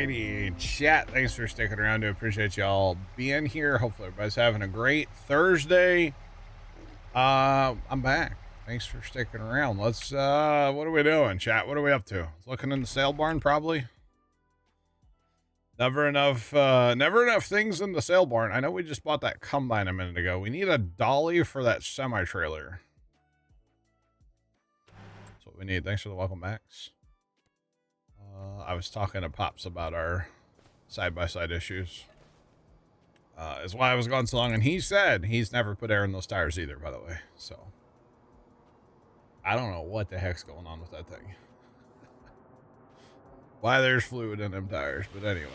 Alrighty, chat. Thanks for sticking around. I appreciate y'all being here. Hopefully everybody's having a great Thursday. I'm back. Thanks for sticking around. Let's what are we doing, chat? What are we up to? Looking in the sale barn, probably. Never enough things in the sale barn. I know we just bought that combine a minute ago. We need a dolly for that semi-trailer. That's what we need. Thanks for the welcome backs. I was talking to Pops about our side-by-side issues. Is why I was gone so long, and he said he's never put air in those tires either, by the way. So I don't know what the heck's going on with that thing. Why there's fluid in them tires, but anyway.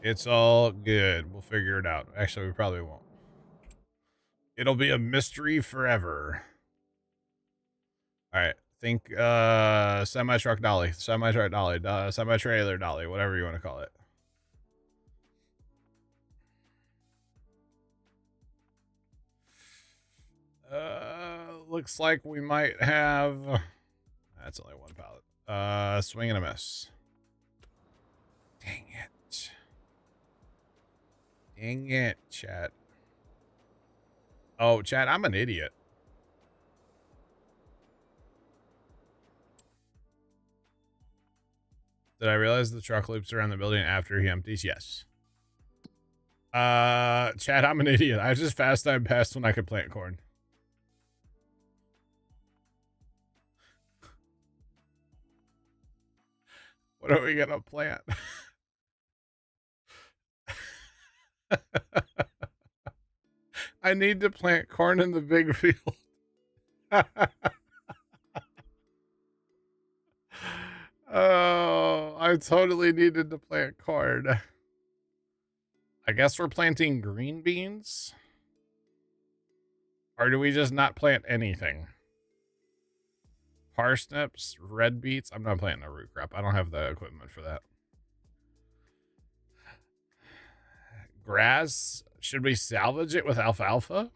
It's all good. We'll figure it out. Actually, we probably won't. It'll be a mystery forever. All right. Think semi-truck dolly, semi-truck dolly, semi-trailer dolly, whatever you want to call it. Looks like we might have... That's only one pallet. Swing and a miss. Dang it. Dang it, chat. Oh, chat, I'm an idiot. Did I realize the truck loops around the building after he empties? Yes. Chat, I'm an idiot. I just fast time passed when I could plant corn. What are we gonna plant? I need to plant corn in the big field. Oh, I totally needed to plant corn. I guess we're planting green beans? Or do we just not plant anything? Parsnips, red beets. I'm not planting a root crop. I don't have the equipment for that. Grass. Should we salvage it with alfalfa?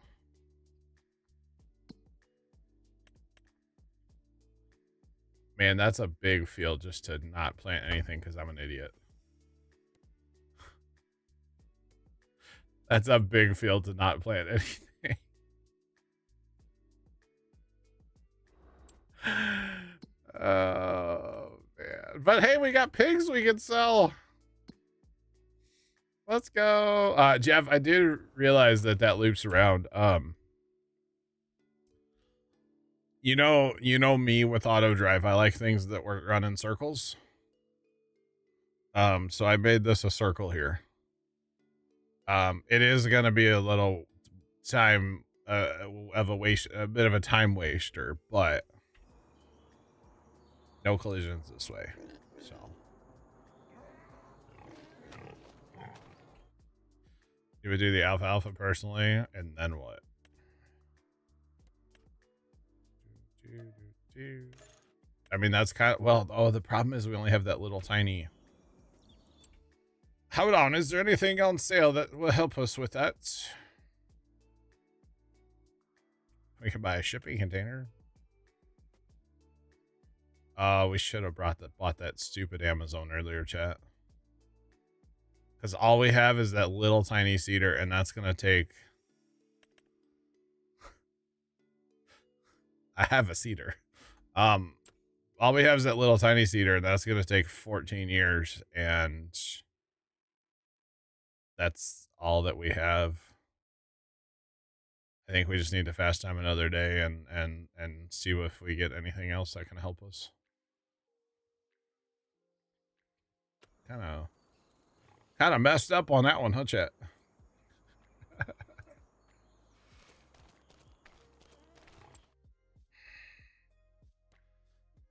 Man, that's a big field just to not plant anything because I'm an idiot. That's a big field to not plant anything. Oh, man. But hey, we got pigs we can sell. Let's go. Jeff, I did realize that loops around. You know me with auto drive. I like things that work run in circles. So I made this a circle here. It is gonna be a little time of a bit of a time waster, but no collisions this way. So you would do the alfalfa personally, and then what? I mean, that's kind of, well, oh, the problem is we only have that little tiny. Hold on, is there anything on sale that will help us with that? We can buy a shipping container. We should have bought that stupid Amazon earlier, chat. Because all we have is that little tiny cedar, and that's gonna take... I have a cedar. All we have is that little tiny cedar, and that's gonna take 14 years, and that's all that we have. I think we just need to fast time another day and see if we get anything else that can help us. Kind of messed up on that one, huh, chat?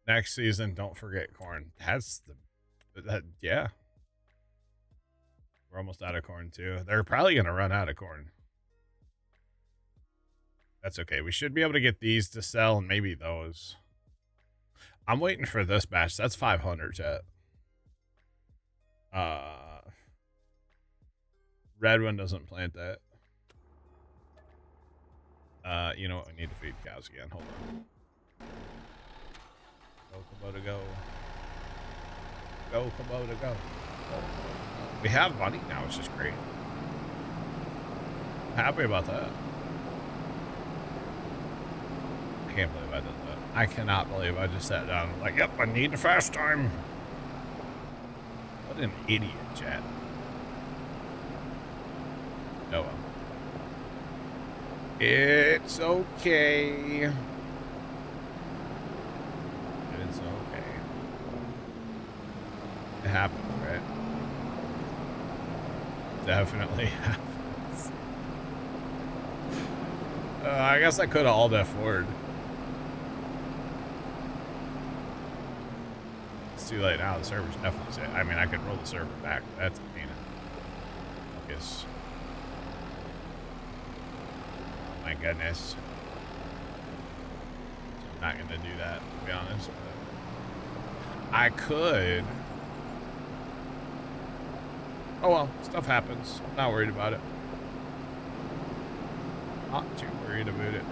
Next season, don't forget corn. Yeah. We're almost out of corn too. They're probably gonna run out of corn. That's okay. We should be able to get these to sell and maybe those. I'm waiting for this batch. That's 500, chat. Red one doesn't plant that. You know what? We need to feed cows again. Hold on. Go, Kubota, go. Go, Kubota, go. We have money now, which is great. Happy about that. I can't believe I did that. I cannot believe I just sat down and was like, yep, I need the fast time. What an idiot, Chad. Oh well. It's okay. It's okay. It happens, right? Definitely happens. I guess I could have alt F4'd. It's too late now. The server's definitely set. I mean, I could roll the server back. That's a pain in the focus. Oh my goodness. I'm not going to do that, to be honest. But I could. Oh well, stuff happens. I'm not worried about it. Not too worried about it.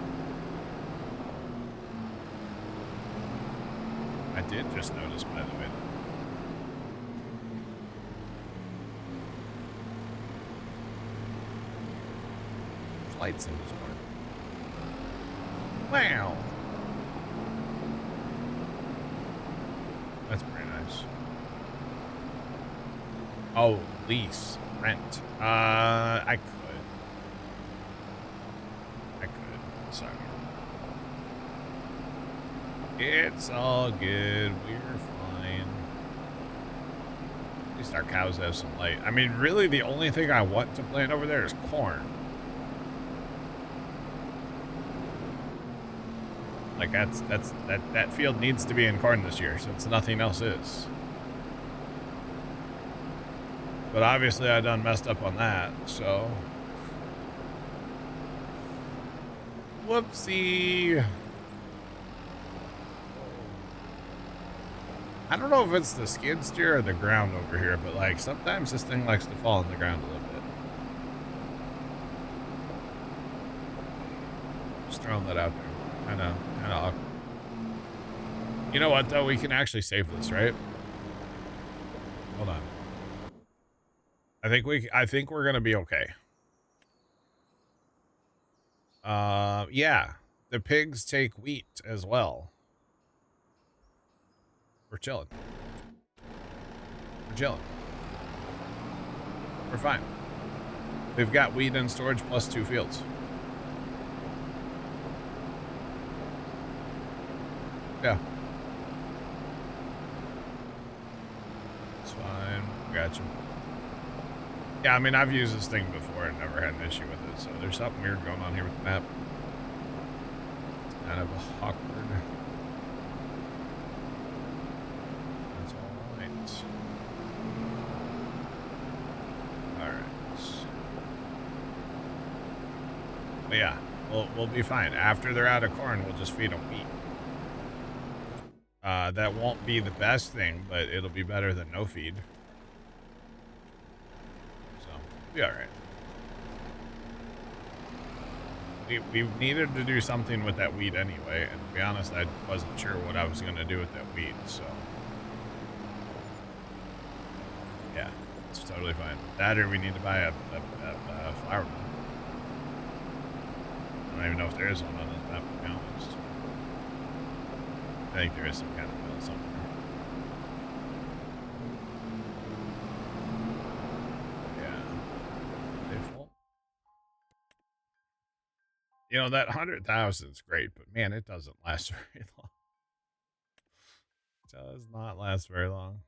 I did just notice, by the way. There's lights in this part. Wow. That's pretty nice. Oh, lease, rent. I could. Sorry. It's all good. We're fine. At least our cows have some light. I mean, really, the only thing I want to plant over there is corn. Like that field needs to be in corn this year, since nothing else is. But obviously, I done messed up on that, so. Whoopsie. I don't know if it's the skid steer or the ground over here, but like sometimes this thing likes to fall on the ground a little bit. Just throwing that out there. Kind of awkward. You know what though? We can actually save this, right? Hold on. I think we're gonna be okay. Yeah. The pigs take wheat as well. We're chilling. We're chilling. We're fine. We've got wheat in storage plus 2 fields. Yeah. It's fine. Gotcha. Yeah, I mean, I've used this thing before and never had an issue with it, so there's something weird going on here with the map. It's kind of awkward. That's all right. Alright. But yeah, we'll be fine. After they're out of corn, we'll just feed them wheat. That won't be the best thing, but it'll be better than no feed. Be all right. We needed to do something with that wheat anyway, and to be honest, I wasn't sure what I was going to do with that wheat, so yeah, it's totally fine. That or we need to buy a flour mill. I don't even know if there is one on this map, to be honest. I think there is some kind of mill somewhere. You know, that 100,000 is great, but man, it doesn't last very long. It does not last very long.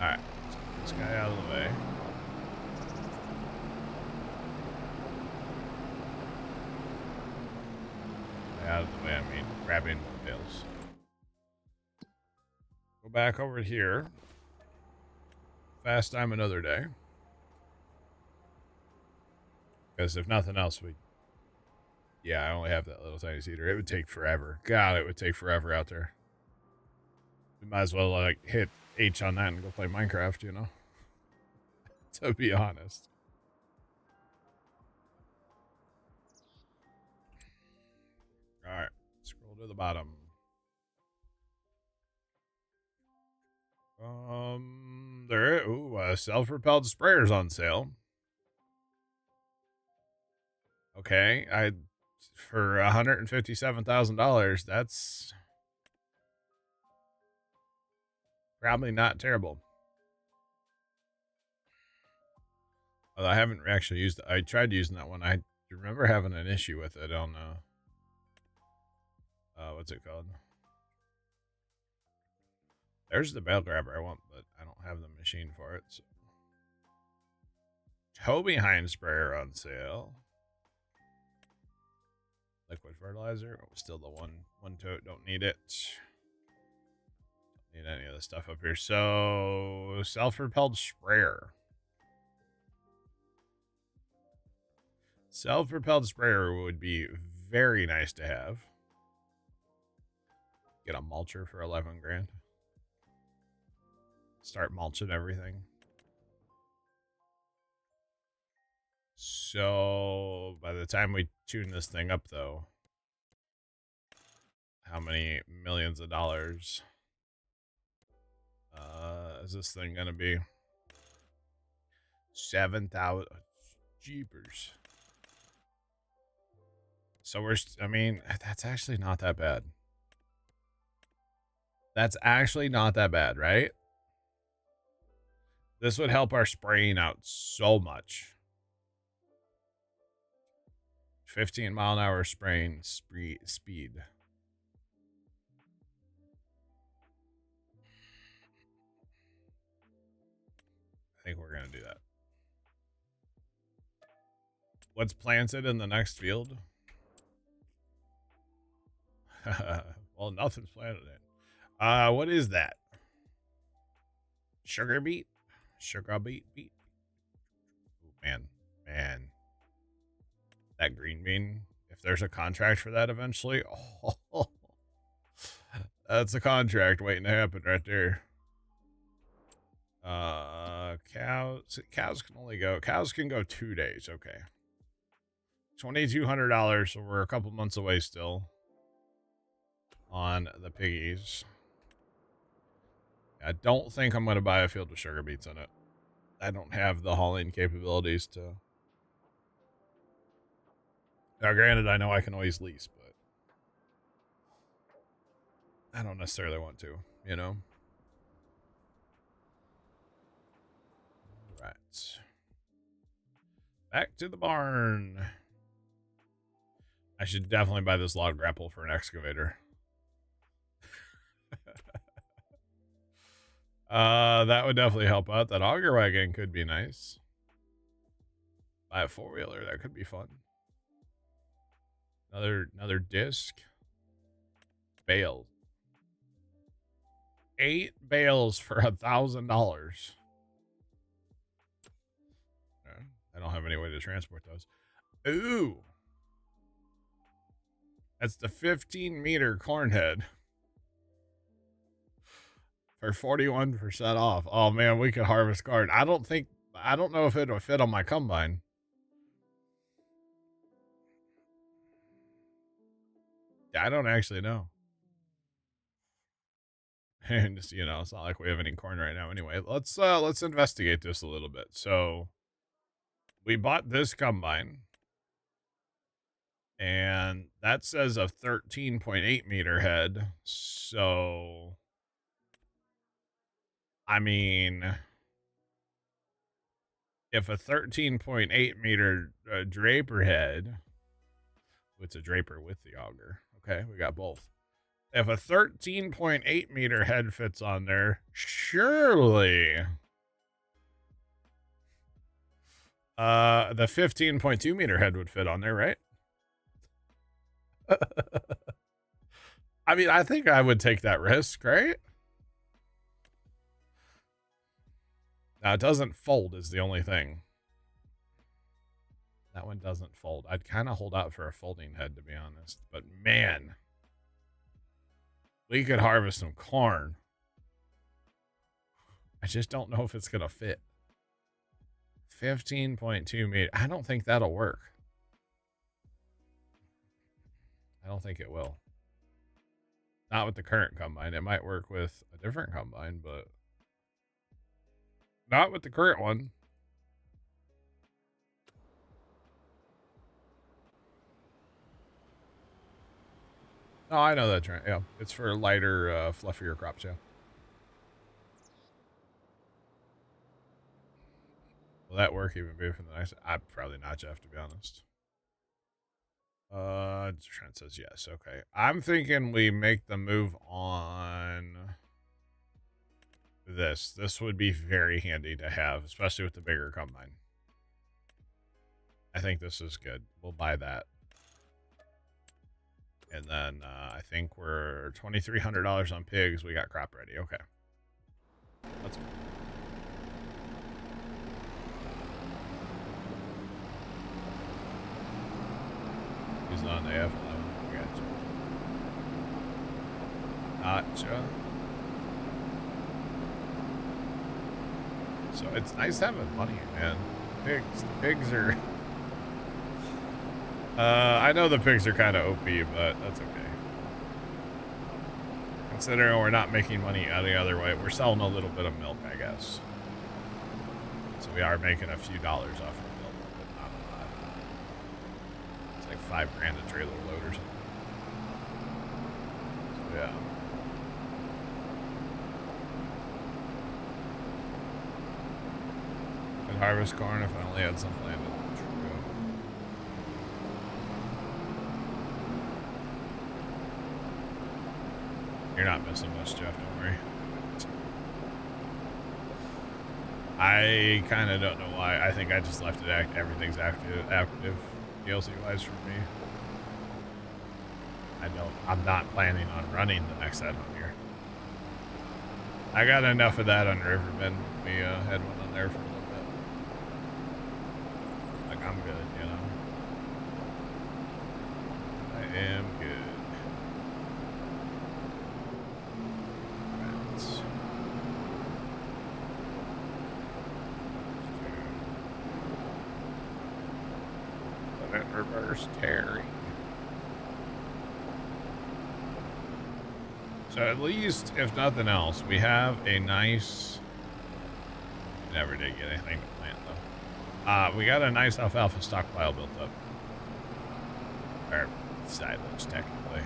Alright, let's get this guy out of the way. Out of the way, I mean, grabbing tails. Go back over here. Fast time another day. Because if nothing else, yeah, I only have that little tiny seeder. It would take forever. God, it would take forever out there. We might as well, like, hit H on that and go play Minecraft, you know? To be honest. Alright, scroll to the bottom. Self-propelled sprayers on sale. Okay, for $157,000. That's probably not terrible. Although I haven't actually used it. I tried using that one. I remember having an issue with it on what's it called? There's the bell grabber I want, but I don't have the machine for it. So. Tow behind sprayer on sale. Liquid fertilizer. Oh, still the one tote. Don't need it. Don't need any of the stuff up here. So self-propelled sprayer. Self-propelled sprayer would be very nice to have. Get a mulcher for 11 grand. Start mulching everything. So by the time we tune this thing up, though, how many millions of dollars is this thing gonna be? 7,000 jeepers. So I mean, that's actually not that bad. That's actually not that bad, right? This would help our spraying out so much. 15-mile-an-hour spraying speed. I think we're going to do that. What's planted in the next field? Well, nothing's planted in. What is that? Sugar beet? Sugar beet? Ooh, man. That green bean, if there's a contract for that eventually, oh, that's a contract waiting to happen right there. Cows can go 2 days. Okay. $2,200. So we're a couple months away still on the piggies. I don't think I'm going to buy a field with sugar beets in it. I don't have the hauling capabilities to. Now, granted, I know I can always lease, but I don't necessarily want to, you know? Right. Back to the barn. I should definitely buy this log grapple for an excavator. That would definitely help out. That auger wagon could be nice. Buy a four-wheeler, that could be fun. Another disc. Bales. 8 bales for $1,000. I don't have any way to transport those. Ooh. That's the 15-meter corn head. For 41% off. Oh man, we could harvest corn. I don't know if it'll fit on my combine. I don't actually know. And just, you know, it's not like we have any corn right now anyway. Let's investigate this a little bit. So we bought this combine and that says a 13.8 meter head. So I mean, if a 13.8 meter draper head, it's a draper with the auger. Okay, we got both. If a 13.8 meter head fits on there, surely the 15.2 meter head would fit on there, right? I mean, I think I would take that risk, right? Now, it doesn't fold is the only thing. That one doesn't fold. I'd kind of hold out for a folding head, to be honest. But man, we could harvest some corn. I just don't know if it's going to fit. 15.2 meter. I don't think that'll work. I don't think it will. Not with the current combine. It might work with a different combine, but Not with the current one. Oh, I know that trend. Yeah, it's for lighter, fluffier crops. Yeah. Will that work even better for the next? Probably not, Jeff. To be honest. Trent says yes. Okay, I'm thinking we make the move on this. This would be very handy to have, especially with the bigger combine. I think this is good. We'll buy that. And then I think we're $2,300 on pigs. We got crop ready. Okay. Let's go. He's on the F11. Gotcha. So it's nice having money, man. The pigs are... I know the pigs are kind of OP, but that's okay. Considering we're not making money any other way, we're selling a little bit of milk, I guess. So we are making a few dollars off of milk, but not a lot. It's like $5 grand a trailer load or something. So yeah. Could harvest corn if I only had some planted. You're not missing much, Jeff, don't worry. I kind of don't know why. I think I just left it everything's active DLC-wise for me. I'm not planning on running the next set on here. I got enough of that on Riverbend. We had one on there for a little bit. Like, I'm good, you know? I am good. Reverse Terry. So at least, if nothing else, we have a nice... Never did get anything to plant, though. We got a nice alfalfa stockpile built up. Or silage, technically.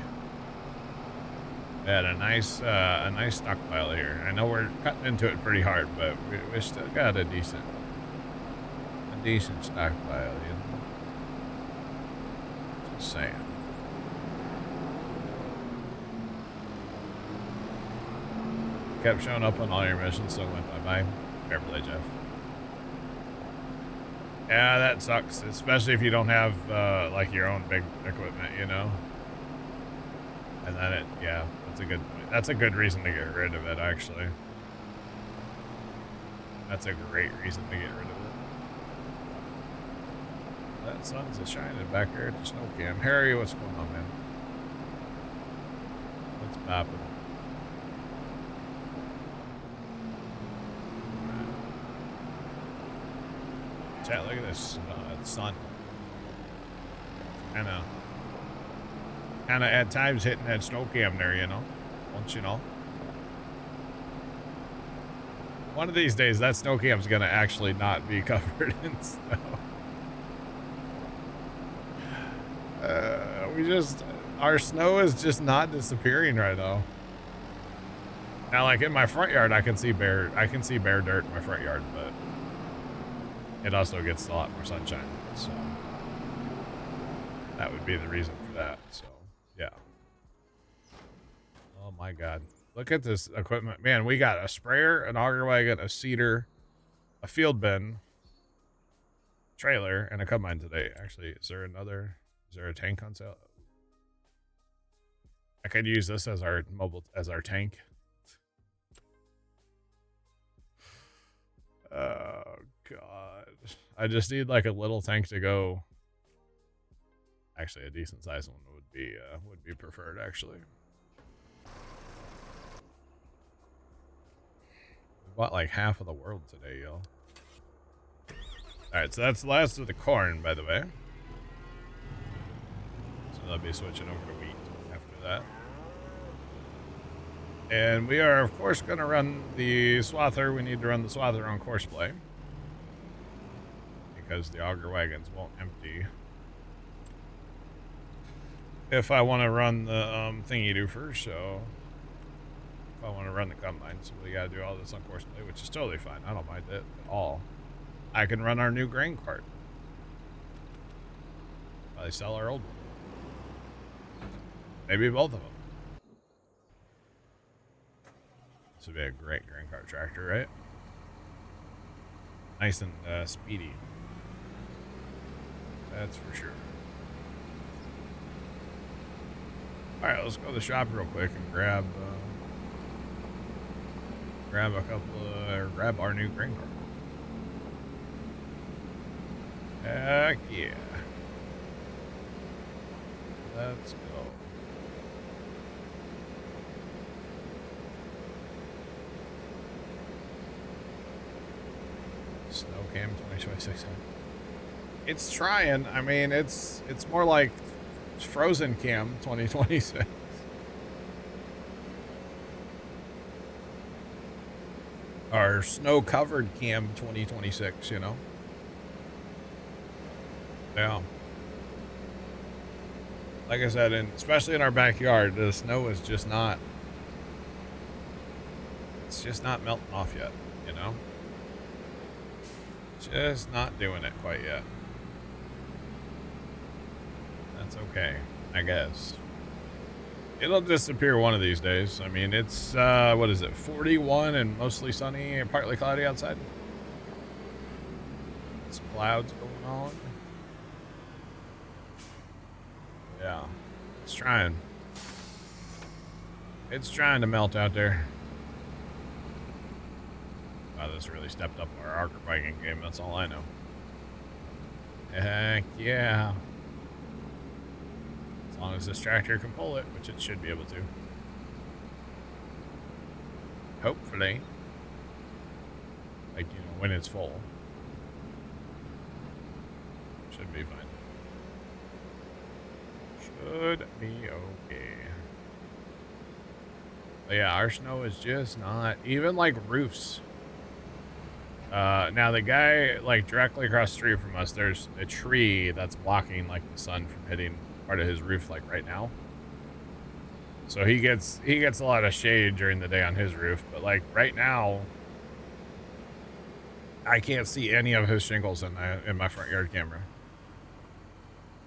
We had a nice stockpile here. I know we're cutting into it pretty hard, but we still got a decent stockpile, you know? Just saying. Kept showing up on all your missions, so went bye-bye. Fair play, Jeff. Yeah, that sucks, especially if you don't have, like, your own big equipment, you know? And then yeah, that's a good reason to get rid of it, actually. That's a great reason to get rid of it. That sun's a shining back there at the snow cam. Harry, what's going on, man? What's poppin'? Chat, look at this sun. Kinda at times hitting that snow cam there, you know? Don't you know? One of these days, that snow cam's gonna actually not be covered in snow. Our snow is just not disappearing right now. Now, like in my front yard, I can see bare dirt in my front yard, but it also gets a lot more sunshine, so that would be the reason for that. So, yeah. Oh my God. Look at this equipment. Man, we got a sprayer, an auger wagon, a seeder, a field bin, trailer, and a combine today. Actually, is there a tank on sale? I could use this as our tank. Oh God. I just need like a little tank to go. Actually, a decent sized one would be preferred, actually. We bought like half of the world today, y'all. Alright, so that's the last of the corn, by the way. So they'll be switching over to wheat after that. And we are, of course, going to run the swather. We need to run the swather on course play because the auger wagons won't empty. If I want to run the thingy doofer, so if I want to run the combine, so we got to do all this on course play, which is totally fine. I don't mind it at all. I can run our new grain cart. Probably sell our old one. Maybe both of them. This would be a great grain cart tractor, right? Nice and speedy. That's for sure. All right, let's go to the shop real quick and grab a couple grab our new grain cart. Heck yeah. Let's go. Snow Cam 2026. It's trying. I mean, it's more like Frozen Cam 2026. Or snow covered Cam 2026, you know? Yeah. Like I said, and especially in our backyard, the snow is just not, it's just not melting off yet, you know? Just not doing it quite yet. That's okay, I guess. It'll disappear one of these days. I mean, it's, what is it, 41 and mostly sunny and partly cloudy outside? Some clouds going on. Yeah, it's trying. It's trying to melt out there. Wow, this really stepped up our auger biking game, that's all I know. Heck yeah. As long as this tractor can pull it, which it should be able to. Hopefully. Like, you know, when it's full. Should be fine. Should be okay. But yeah, our snow is just not, even like roofs. Now the guy, like directly across the street from us, there's a tree that's blocking like the sun from hitting part of his roof like right now. So he gets a lot of shade during the day on his roof, but like right now I can't see any of his shingles in my front yard camera.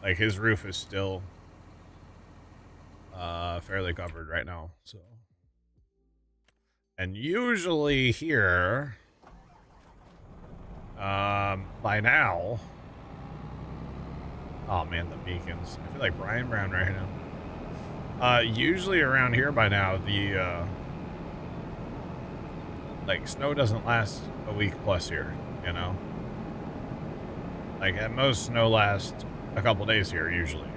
Like his roof is still fairly covered right now. So, and usually here by now, oh man, the beacons. I feel like Brian Brown right now. Usually around here by now, the like snow doesn't last a week plus here, you know? Like at most snow lasts a couple days here usually.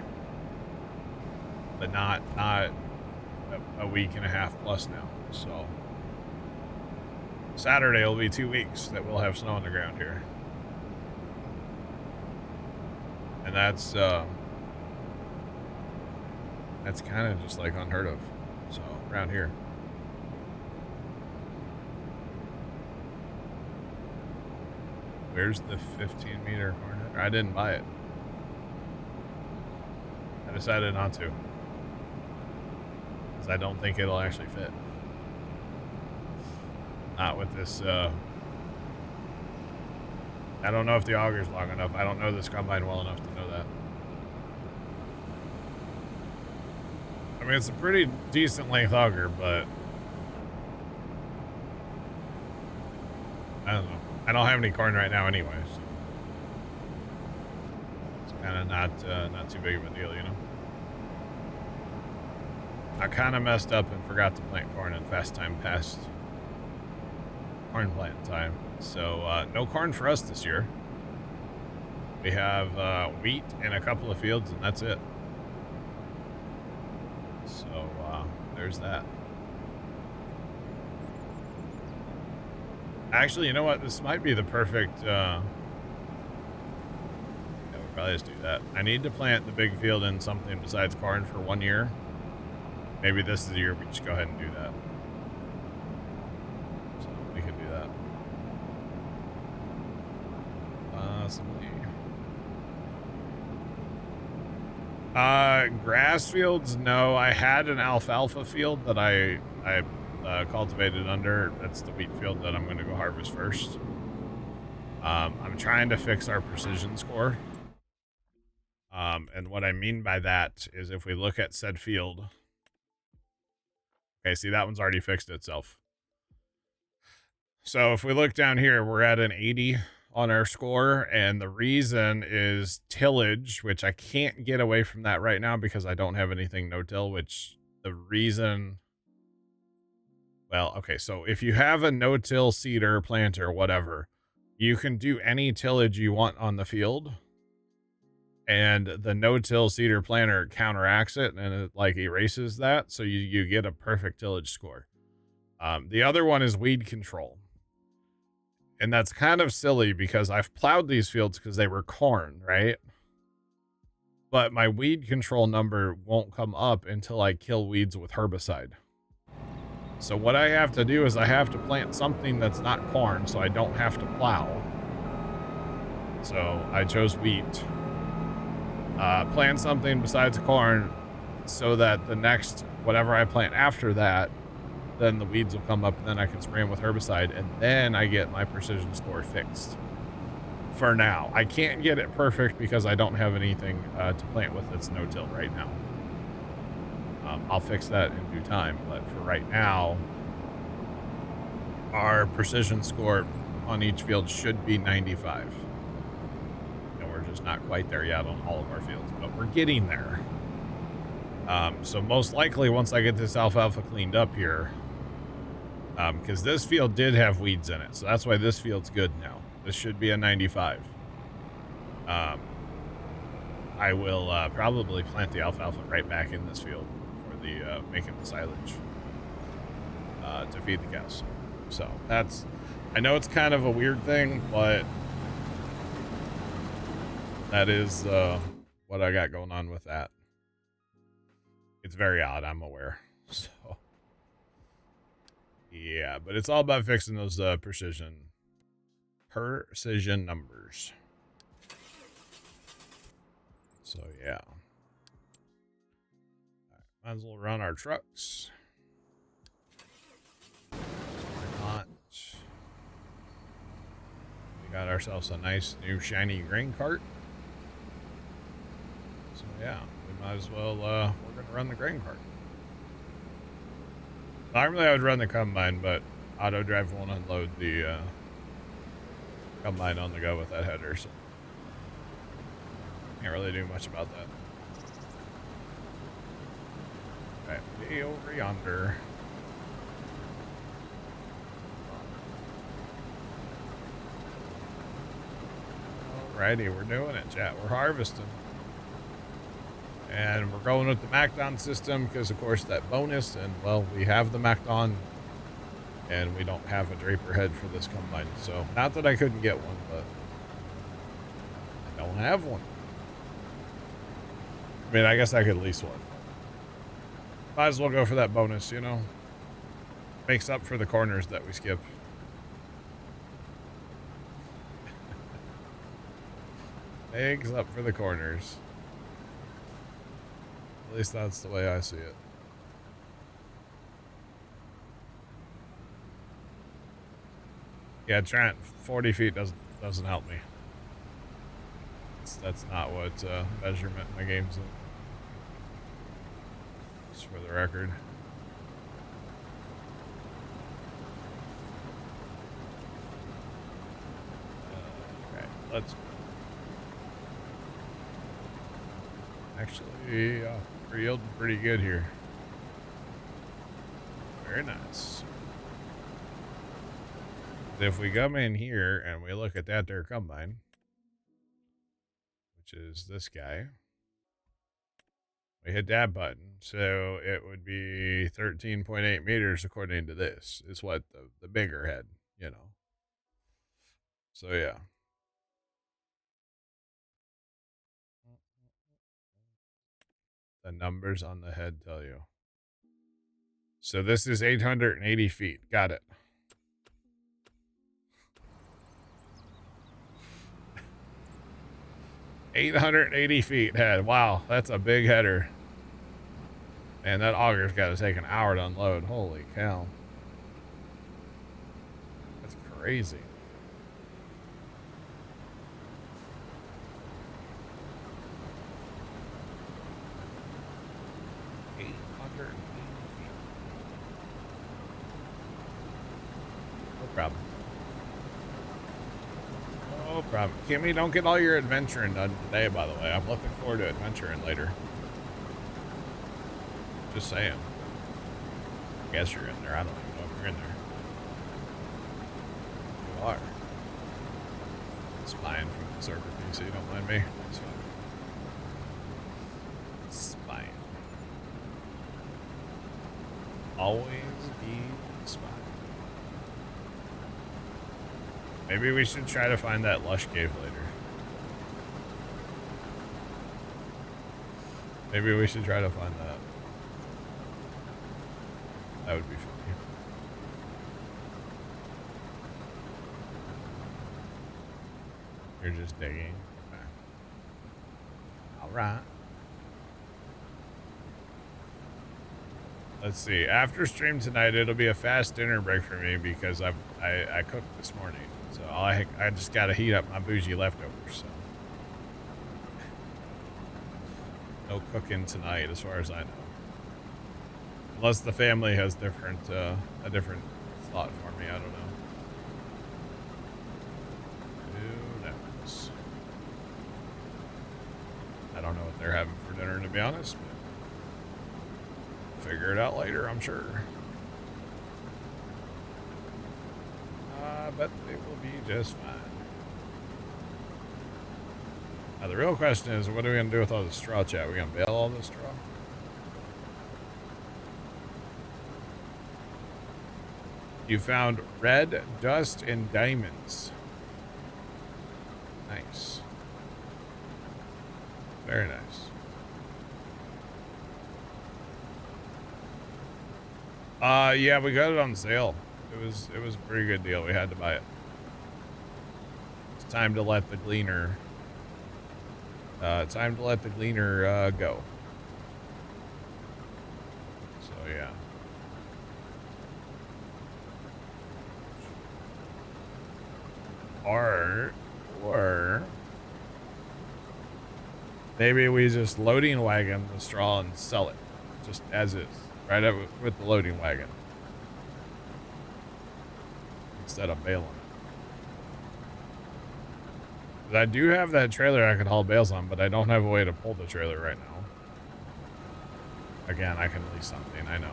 But not a week and a half plus now. So Saturday will be 2 weeks that we'll have snow on the ground here. And that's kind of just like unheard of. So around here. Where's the 15-meter corn header? I didn't buy it. I decided not to. Because I don't think it'll actually fit. Not with this, I don't know if the auger's long enough. I don't know this combine well enough to know that. I mean, it's a pretty decent length auger, but I don't know. I don't have any corn right now anyway, so it's kind of not too big of a deal, you know? I kind of messed up and forgot to plant corn in fast time past corn plant time. So no corn for us this year. We have wheat in a couple of fields, and that's it. So there's that. Actually, you know what? This might be the perfect... yeah, we'll probably just do that. I need to plant the big field in something besides corn for 1 year. Maybe this is the year we just go ahead and do that. Possibly. Grass fields, no. I had an alfalfa field that I cultivated under. That's the wheat field that I'm going to go harvest first. I'm trying to fix our precision score. And what I mean by that is if we look at said field. Okay, see, that one's already fixed itself. So if we look down here, we're at an 80 on our score, and the reason is tillage, which I can't get away from that right now because I don't have anything no-till, which the reason... Well, okay, so if you have a no-till seeder, planter, whatever, you can do any tillage you want on the field, and the no-till seeder planter counteracts it, and it, like, erases that, so you get a perfect tillage score. The other one is weed control. And that's kind of silly because I've plowed these fields because they were corn, right? But my weed control number won't come up until I kill weeds with herbicide. So what I have to do is I have to plant something that's not corn so I don't have to plow. So I chose wheat. Plant something besides corn so that the next, whatever I plant after that, then the weeds will come up and then I can spray them with herbicide and then I get my precision score fixed. For now. I can't get it perfect because I don't have anything to plant with that's no-till right now. I'll fix that in due time, but for right now, our precision score on each field should be 95. And we're just not quite there yet on all of our fields, but we're getting there. So most likely once I get this alfalfa cleaned up here, because this field did have weeds in it, so that's why this field's good now. This should be a 95. I will probably plant the alfalfa right back in this field for the making the silage to feed the cows. So that's, I know it's kind of a weird thing, but that is what I got going on with that. It's very odd, I'm aware. So yeah, but it's all about fixing those precision numbers. So yeah, might as well run our trucks. Why not? We got ourselves a nice new shiny grain cart. So yeah, we might as well, we're gonna run the grain cart. Normally I would run the combine, but auto drive won't unload the combine on the go with that header, so can't really do much about that. Okay, way over yonder. Alrighty, we're doing it, chat. We're harvesting. And we're going with the MacDon system because, of course, that bonus. And, well, we have the MacDon. And we don't have a draper head for this combine. So, not that I couldn't get one, but I don't have one. I mean, I guess I could lease one. Might as well go for that bonus, you know? Makes up for the corners that we skip. Makes up for the corners. At least that's the way I see it. Yeah, Trent, 40 feet doesn't help me. That's not what measurement my game's in. Just for the record. Okay, let's. Actually, we're yielding pretty good here. Very nice. If we come in here and we look at that there combine, which is this guy, we hit that button, so it would be 13.8 meters according to this, is what the bigger head, you know. So yeah. The numbers on the head tell you. So this is 880 feet. Got it. 880 feet head. Wow, that's a big header. And that auger's got to take an hour to unload. Holy cow. That's crazy. No problem. No problem. Kimmy, don't get all your adventuring done today, by the way. I'm looking forward to adventuring later. Just saying. I guess you're in there. I don't even know if you're in there. You are. Spying from the server PC, don't mind me. It's fine. Spying. Always be spying. Maybe we should try to find that lush cave later. Maybe we should try to find that. That would be funny. You're just digging. Okay. All right. Let's see. After stream tonight, it'll be a fast dinner break for me because I cooked this morning. So I just got to heat up my bougie leftovers. So no cooking tonight, as far as I know. Unless the family has a different thought for me, I don't know. Who knows? I don't know what they're having for dinner, to be honest, but figure it out later, I'm sure. But it will be just fine. Now the real question is, what are we going to do with all the straw, chat? Are we going to bale all the straw? You found red dust and diamonds. Nice. Very nice. Yeah, we got it on sale. It was a pretty good deal. We had to buy it. It's time to let the gleaner go. So yeah. Or maybe we just loading wagon the straw and sell it just as is, right up with the loading wagon instead of baling it. But I do have that trailer I can haul bales on, but I don't have a way to pull the trailer right now. Again, I can lease something, I know.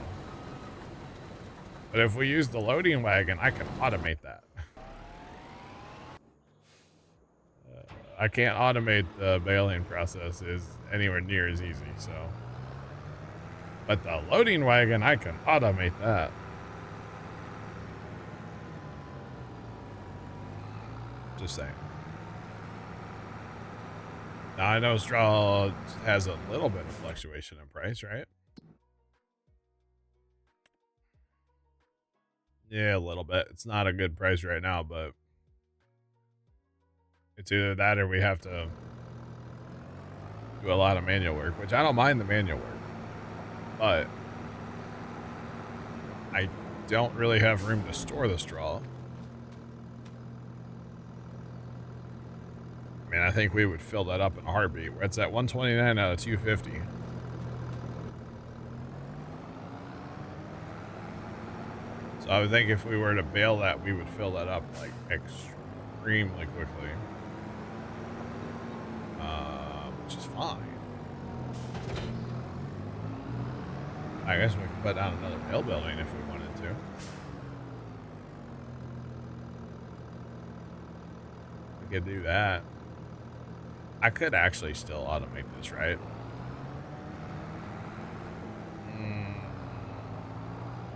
But if we use the loading wagon, I can automate that. I can't automate the baling process is anywhere near as easy, so. But the loading wagon, I can automate that. Just saying. Now I know straw has a little bit of fluctuation in price, right? Yeah, a little bit. It's not a good price right now, but it's either that or we have to do a lot of manual work, which I don't mind the manual work, but I don't really have room to store the straw. I mean, I think we would fill that up in a heartbeat. It's at 129 out of 250. So I would think if we were to bale that, we would fill that up like extremely quickly. Which is fine. I guess we could put down another bale building if we wanted to. We could do that. I could actually still automate this, right?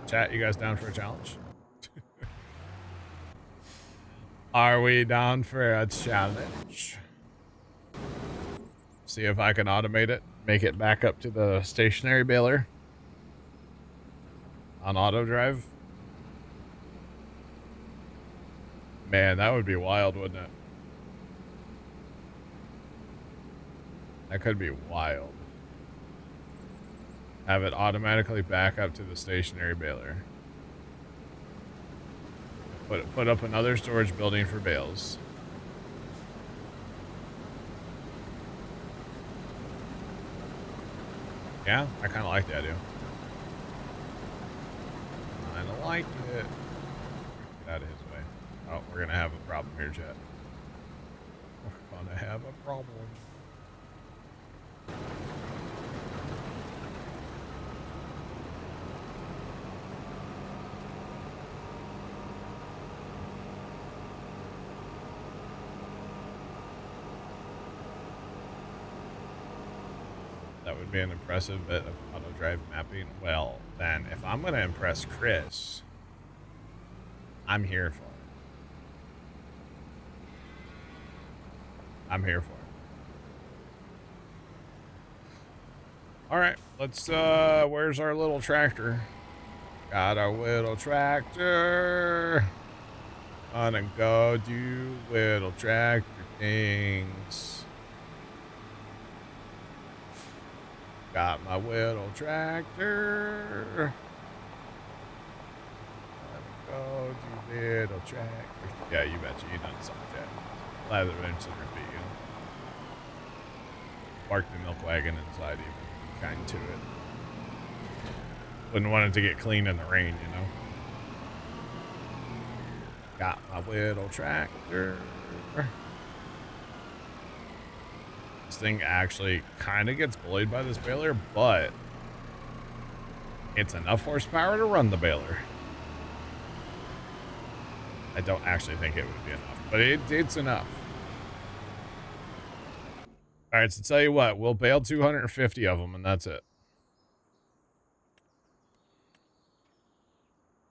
Chat, you guys down for a challenge? Are we down for a challenge? See if I can automate it, make it back up to the stationary baler on auto drive. Man, that would be wild, wouldn't it? That could be wild. Have it automatically back up to the stationary baler. Put up another storage building for bales. Yeah, I kind of like the idea. I don't like it. Get out of his way. Oh, we're going to have a problem here, Jet. We're going to have a problem. That would be an impressive bit of auto drive mapping. Well, then, if I'm going to impress Chris, I'm here for it. I'm here for it. All right, let's, where's our little tractor? Got our little tractor. Gonna go do little tractor things. Got my little tractor. Go do little tractor. Yeah, you betcha. You done something, Jack. Glad that eventually repeat you. Parked the milk wagon inside even. Kind to it. Wouldn't want it to get clean in the rain, you know. Got my little tractor. This thing actually kind of gets bullied by this baler, but it's enough horsepower to run the baler. I don't actually think it would be enough, but it's enough. All right, so tell you what, we'll bale 250 of them, and that's it.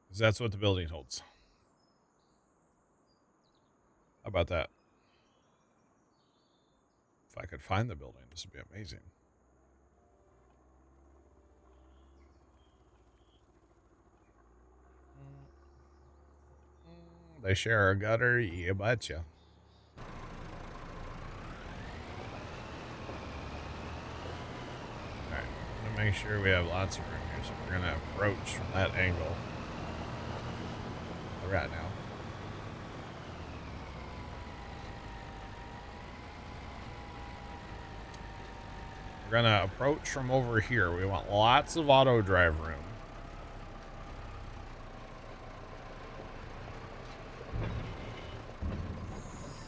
Because that's what the building holds. How about that? If I could find the building, this would be amazing. They share a gutter, you betcha. Alright, I'm gonna make sure we have lots of room here, so we're gonna approach from that angle. Right now. We're gonna approach from over here. We want lots of auto drive room.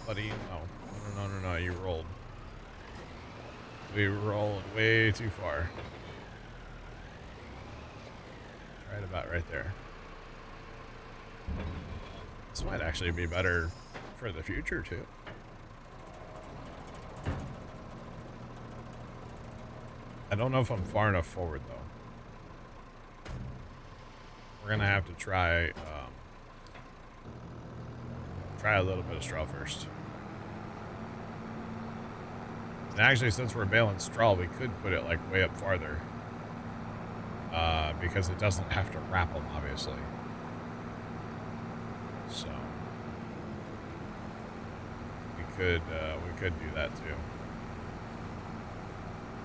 Buddy, no, you rolled. We rolled way too far. Right about right there. This might actually be better for the future, too. I don't know if I'm far enough forward, though. We're going to have to try a little bit of straw first. And actually, since we're baling straw, we could put it, like, way up farther. Because it doesn't have to wrap them, obviously. So we could do that too.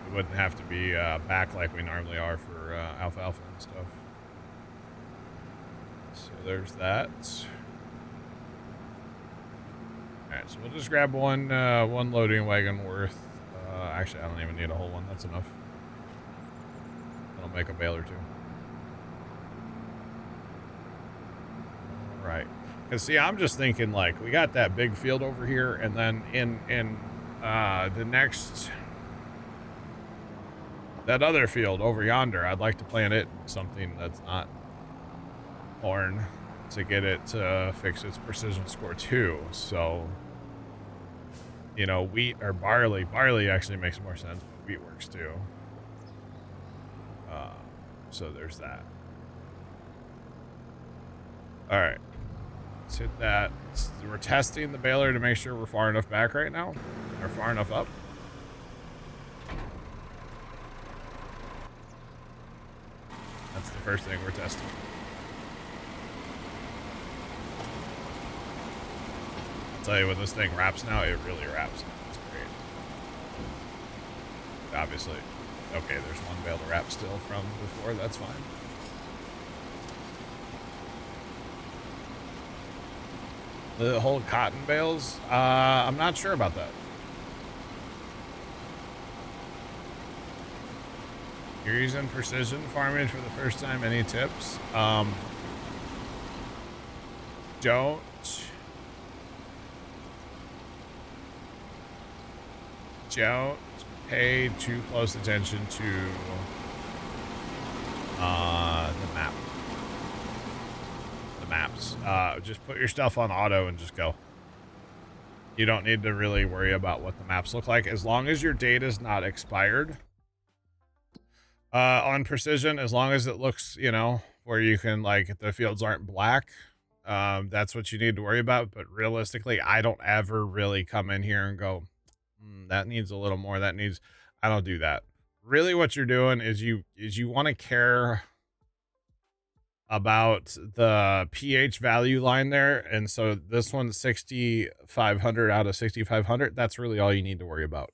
We wouldn't have to be back like we normally are for alfalfa and stuff. So there's that. All right, so we'll just grab one loading wagon worth. Actually, I don't even need a whole one. That's enough. That'll make a bale or two. Right. Because, see, I'm just thinking, like, we got that big field over here, and then in the next, that other field over yonder, I'd like to plant it something that's not corn to get it to fix its precision score, too. So, you know, wheat or barley. Barley actually makes more sense, but wheat works, too. So there's that. All right. Let's hit that. We're testing the baler to make sure we're far enough back right now, or far enough up. That's the first thing we're testing. I'll tell you, when this thing wraps now, it really wraps. It's great. Obviously. Okay, there's one bale to wrap still from before. That's fine. The whole cotton bales? I'm not sure about that. You're using precision farming for the first time. Any tips? Don't pay too close attention to the map. The maps. Just put your stuff on auto and just go. You don't need to really worry about what the maps look like as long as your data is not expired. On precision, as long as it looks, you know, where you can, like, the fields aren't black, that's what you need to worry about. But realistically, I don't ever really come in here and go, that needs a little more. That needs, I don't do that. Really what you're doing is you want to care about the pH value line there. And so this one's 6,500 out of 6,500. That's really all you need to worry about.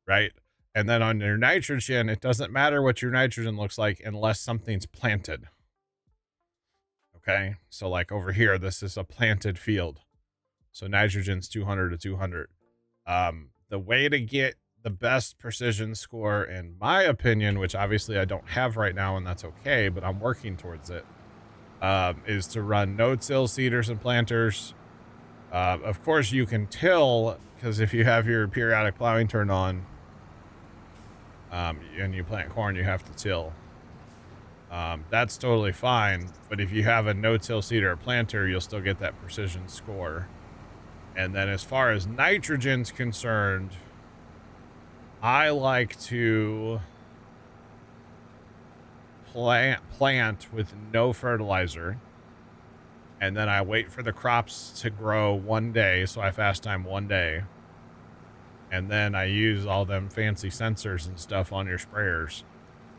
Right. And then on your nitrogen, it doesn't matter what your nitrogen looks like unless something's planted. Okay. So like over here, this is a planted field. So nitrogen's 200 to 200. The way to get the best precision score, in my opinion, which obviously I don't have right now, and that's okay, but I'm working towards it, is to run no-till seeders and planters. Of course, you can till, because if you have your periodic plowing turned on, and you plant corn, you have to till. That's totally fine, but if you have a no-till seeder or planter, you'll still get that precision score. And then as far as nitrogen's concerned, I like to plant with no fertilizer. And then I wait for the crops to grow one day. So I fast time one day. And then I use all them fancy sensors and stuff on your sprayers.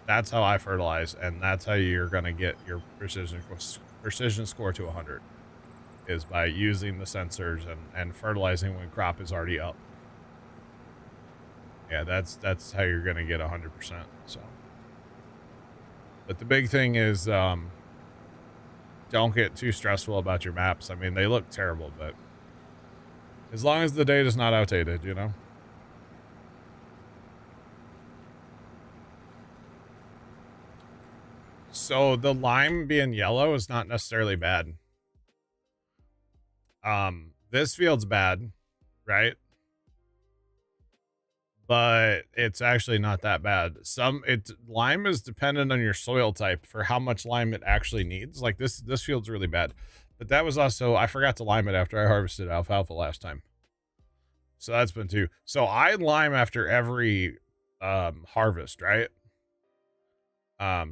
That's how I fertilize. And that's how you're going to get your precision score to 100. Is by using the sensors and fertilizing when crop is already up. Yeah, that's how you're gonna get 100%. So, but the big thing is, don't get too stressful about your maps. I mean, they look terrible, but as long as the data's not outdated, you know. So the lime being yellow is not necessarily bad. This field's bad, right? But it's actually not that bad. Lime is dependent on your soil type for how much lime it actually needs. Like this field's really bad. But that was also, I forgot to lime it after I harvested alfalfa last time. So that's been two. So I lime after every harvest, right?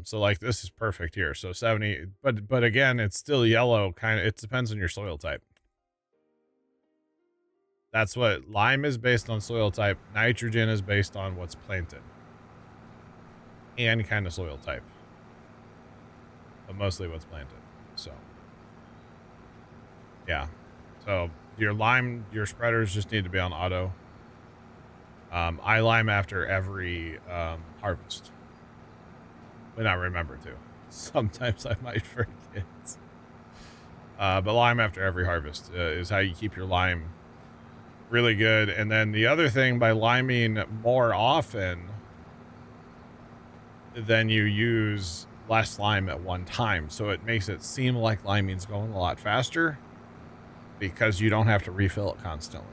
So like this is perfect here. So 70, but again, it's still yellow kind of, it depends on your soil type. That's what lime is based on soil type. Nitrogen is based on what's planted and kind of soil type, but mostly what's planted. So yeah. So your spreaders just need to be on auto. I lime after every harvest when I remember to. Sometimes I might forget. But lime after every harvest is how you keep your lime really good. And then the other thing, by liming more often, then you use less lime at one time. So it makes it seem like liming's going a lot faster because you don't have to refill it constantly.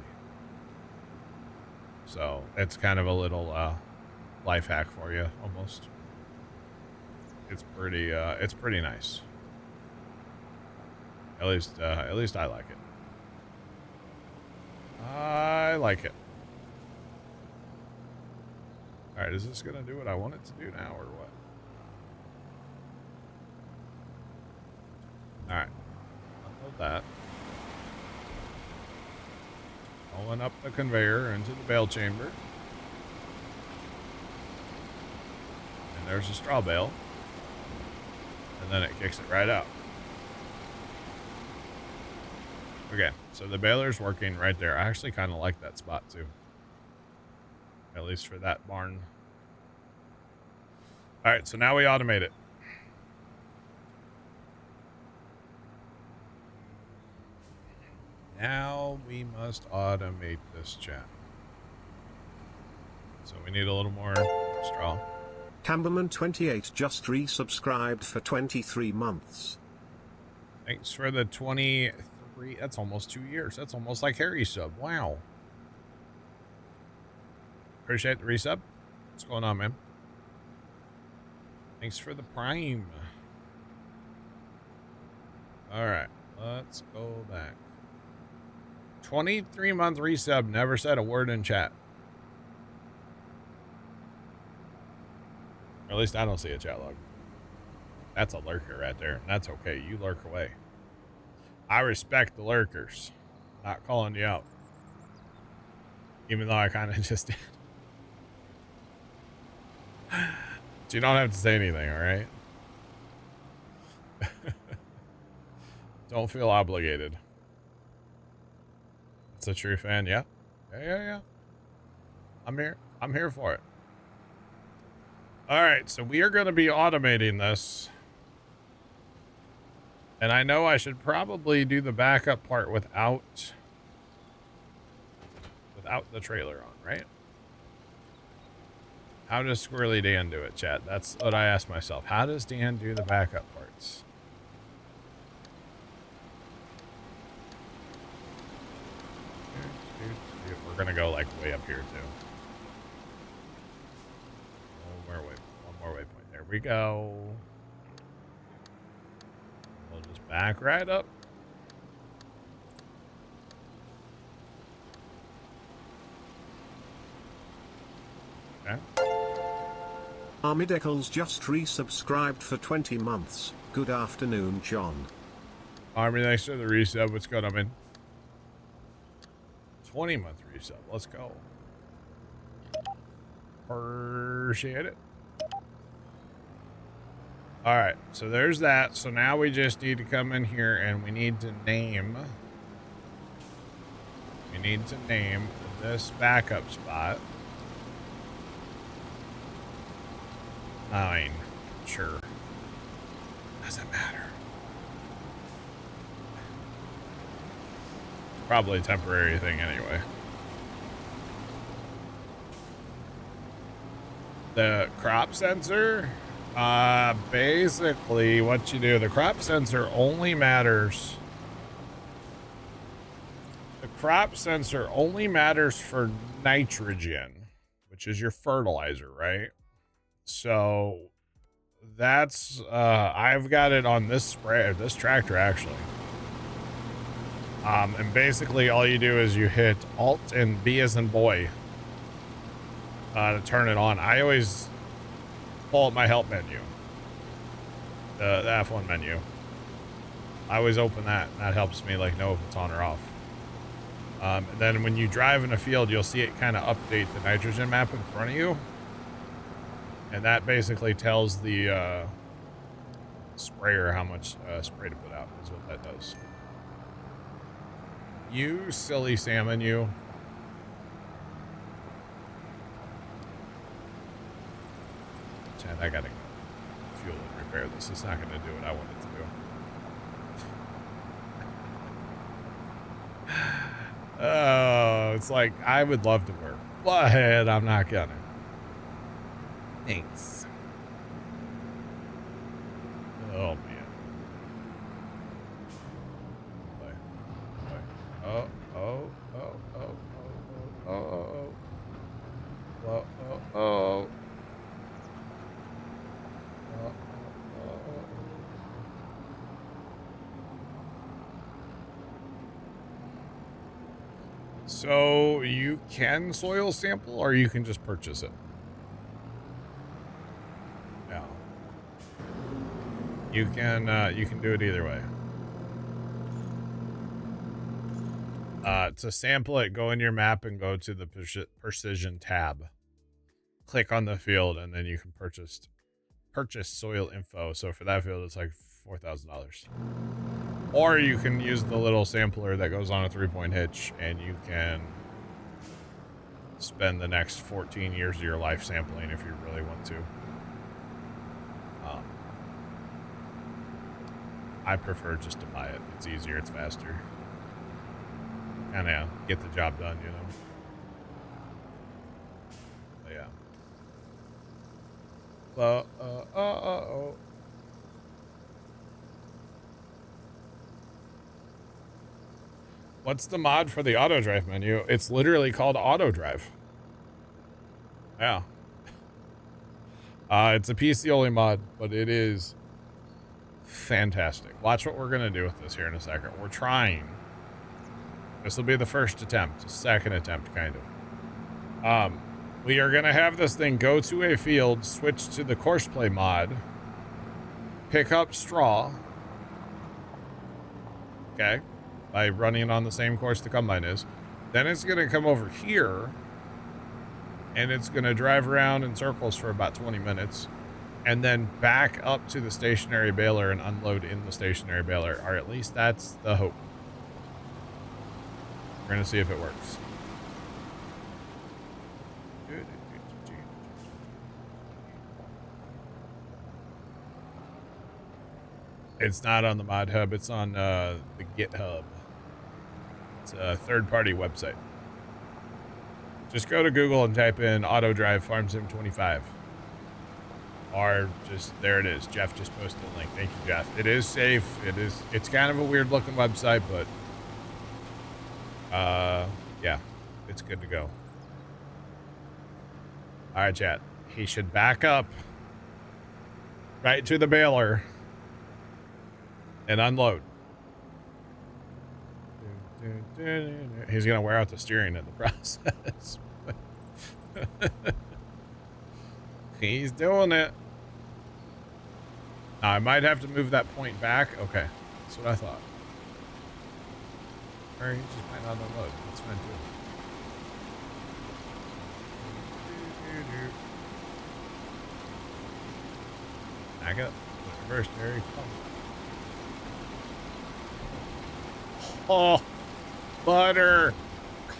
So it's kind of a little life hack for you, almost. It's pretty nice. At least I like it. I like it. All right, is this gonna do what I want it to do now, or what? All right, unload that. Pulling up the conveyor into the bale chamber, and there's a straw bale, and then it kicks it right out. Okay, so the baler's working right there. I actually kind of like that spot too. At least for that barn All right, so now we automate it. Now we must automate this chat. So we need a little more straw. Camberman28 just resubscribed for 23 months. Thanks for the 23. That's almost 2 years. That's almost like Harry's sub. Wow. Appreciate the resub. What's going on, man? Thanks for the prime. All right, let's go back. 23-month resub, never said a word in chat. Or at least I don't see a chat log. That's a lurker right there. That's okay. You lurk away. I respect the lurkers. Not calling you out. Even though I kind of just did. But you don't have to say anything, all right? Don't feel obligated. It's a true fan, yeah. Yeah. I'm here for it. All right, so we are going to be automating this. And I know I should probably do the backup part without the trailer on, right? How does Squirrely Dan do it, chat? That's what I asked myself. How does Dan do the backup parts? We're going to go like way up here too. One more waypoint. There we go. We'll just back right up. Okay. Army Deckles just resubscribed for 20 months. Good afternoon, John. Army, thanks for the resub. What's going on, man? 20-month resub. Let's go. Appreciate it. All right, so there's that. So now we just need to come in here and we need to name. We need to name this backup spot. 9. Sure. Doesn't matter. Probably a temporary thing anyway. The crop sensor, basically what you do, the crop sensor only matters. The crop sensor only matters for nitrogen, which is your fertilizer, right? So that's, I've got it on this this tractor actually. And basically all you do is you hit Alt and B as in boy to turn it on. I always pull up my help menu, the F1 menu. I always open that, and that helps me like know if it's on or off. And then when you drive in a field, you'll see it kind of update the nitrogen map in front of you. And that basically tells the sprayer how much spray to put out, is what that does. You silly salmon, you. Chad, I gotta fuel and repair this. It's not gonna do what I want it to do. Oh, it's like, I would love to work, but I'm not gonna. Thanks. Oh, man. So you can soil sample, or you can just purchase it. Yeah. You can do it either way. To sample it, go in your map and go to the precision tab. Click on the field, and then you can purchase soil info. So for that field, it's like $4,000. Or you can use the little sampler that goes on a 3-point hitch, and you can spend the next 14 years of your life sampling if you really want to. I prefer just to buy it. It's easier, it's faster. Kind of get the job done, you know. But yeah. Oh. What's the mod for the auto drive menu? It's literally called auto drive. Yeah. It's a PC only mod, but it is fantastic. Watch what we're gonna do with this here in a second. We're trying. This will be the first attempt, second attempt, kind of. We are gonna have this thing go to a field, switch to the courseplay mod, pick up straw. Okay, by running on the same course the combine is. Then it's gonna come over here, and it's gonna drive around in circles for about 20 minutes. And then back up to the stationary baler and unload in the stationary baler, or at least that's the hope. We're gonna see if it works. It's not on the mod hub, it's on the GitHub. It's a third-party website. Just go to Google and type in auto drive farm sim 25. Or just, there it is. Jeff just posted a link. Thank you, Jeff. It is safe. It's kind of a weird looking website, but yeah, it's good to go. All right, chat. He should back up right to the baler and unload. He's gonna wear out the steering in the process. He's doing it. Now, I might have to move that point back. Okay, that's what I thought. Or he just might not unload. That's fine too. Back up. Reverse, there he comes. Oh, butter.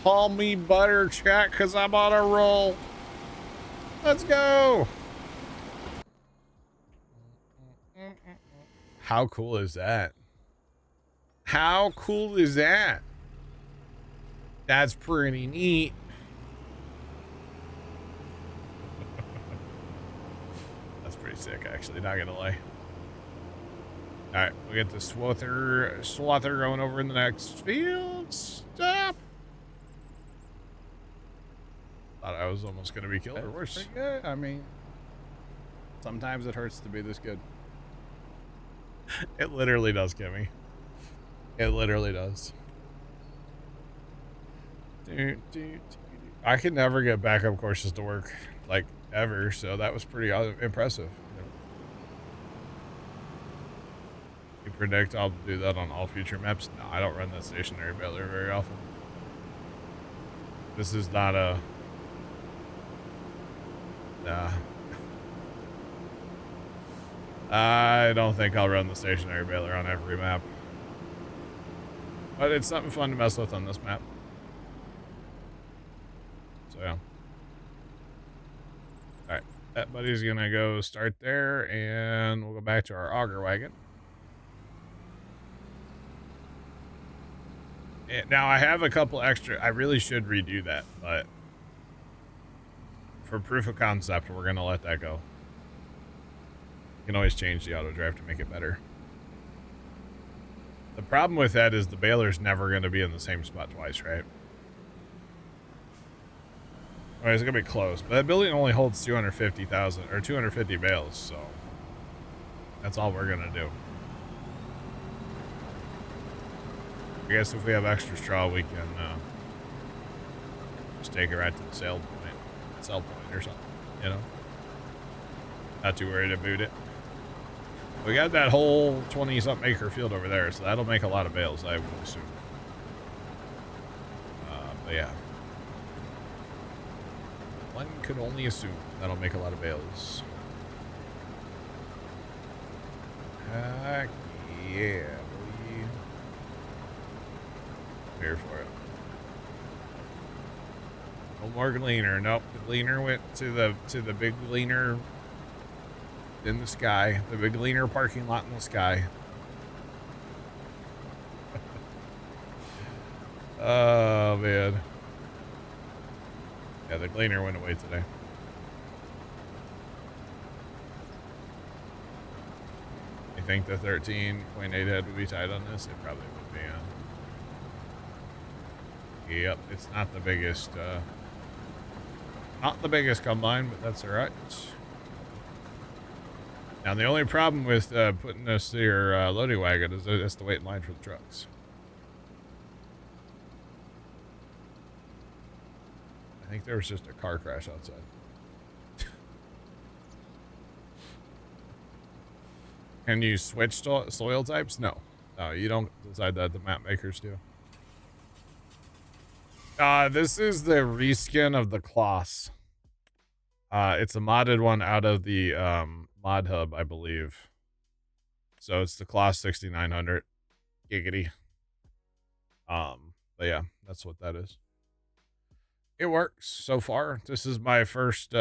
Call me butter, chat, because I'm on a roll. Let's go. How cool is that? How cool is that? That's pretty neat. That's pretty sick, actually, not gonna lie. All right, we get the swather going over in the next field. Stop. Thought I was almost gonna be killed or worse. Pretty good. I mean, sometimes it hurts to be this good. It literally does, Kimmy. It literally does. I could never get backup courses to work, like, ever, so that was pretty impressive. You predict I'll do that on all future maps? No, I don't run that stationary baler very often. This is not a... Nah. I don't think I'll run the stationary baler on every map. But it's something fun to mess with on this map. So yeah. Alright, that buddy's gonna go start there, and we'll go back to our auger wagon. And now I have a couple extra, I really should redo that, but for proof of concept, we're gonna let that go. You can always change the auto drive to make it better. The problem with that is the baler's never going to be in the same spot twice, right? Well, it's going to be close, but that building only holds 250,000 or 250 bales, so that's all we're going to do. I guess if we have extra straw, we can just take it right to the sell point or something, you know? Not too worried about it. We got that whole 20-something acre field over there, so that'll make a lot of bales, I would assume. But yeah. One could only assume that'll make a lot of bales. Heck yeah, boy. Here for it. No more gleaner. Nope, the gleaner went to the big gleaner in the sky, the big gleaner parking lot in the sky. Oh, man. Yeah, the cleaner went away today. You think the 13.8 head would be tight on this? It probably would be, Yep, it's not the biggest, combine, but that's all right. Now, the only problem with putting this to your loading wagon is that it's to wait in line for the trucks. I think there was just a car crash outside. Can you switch soil types? No. No, you don't decide that. The map makers do. This is the reskin of the Kloss. It's a modded one out of the mod hub, I believe. So it's the Kloss 6900. Giggity. But yeah, that's what that is. It works so far. This is my first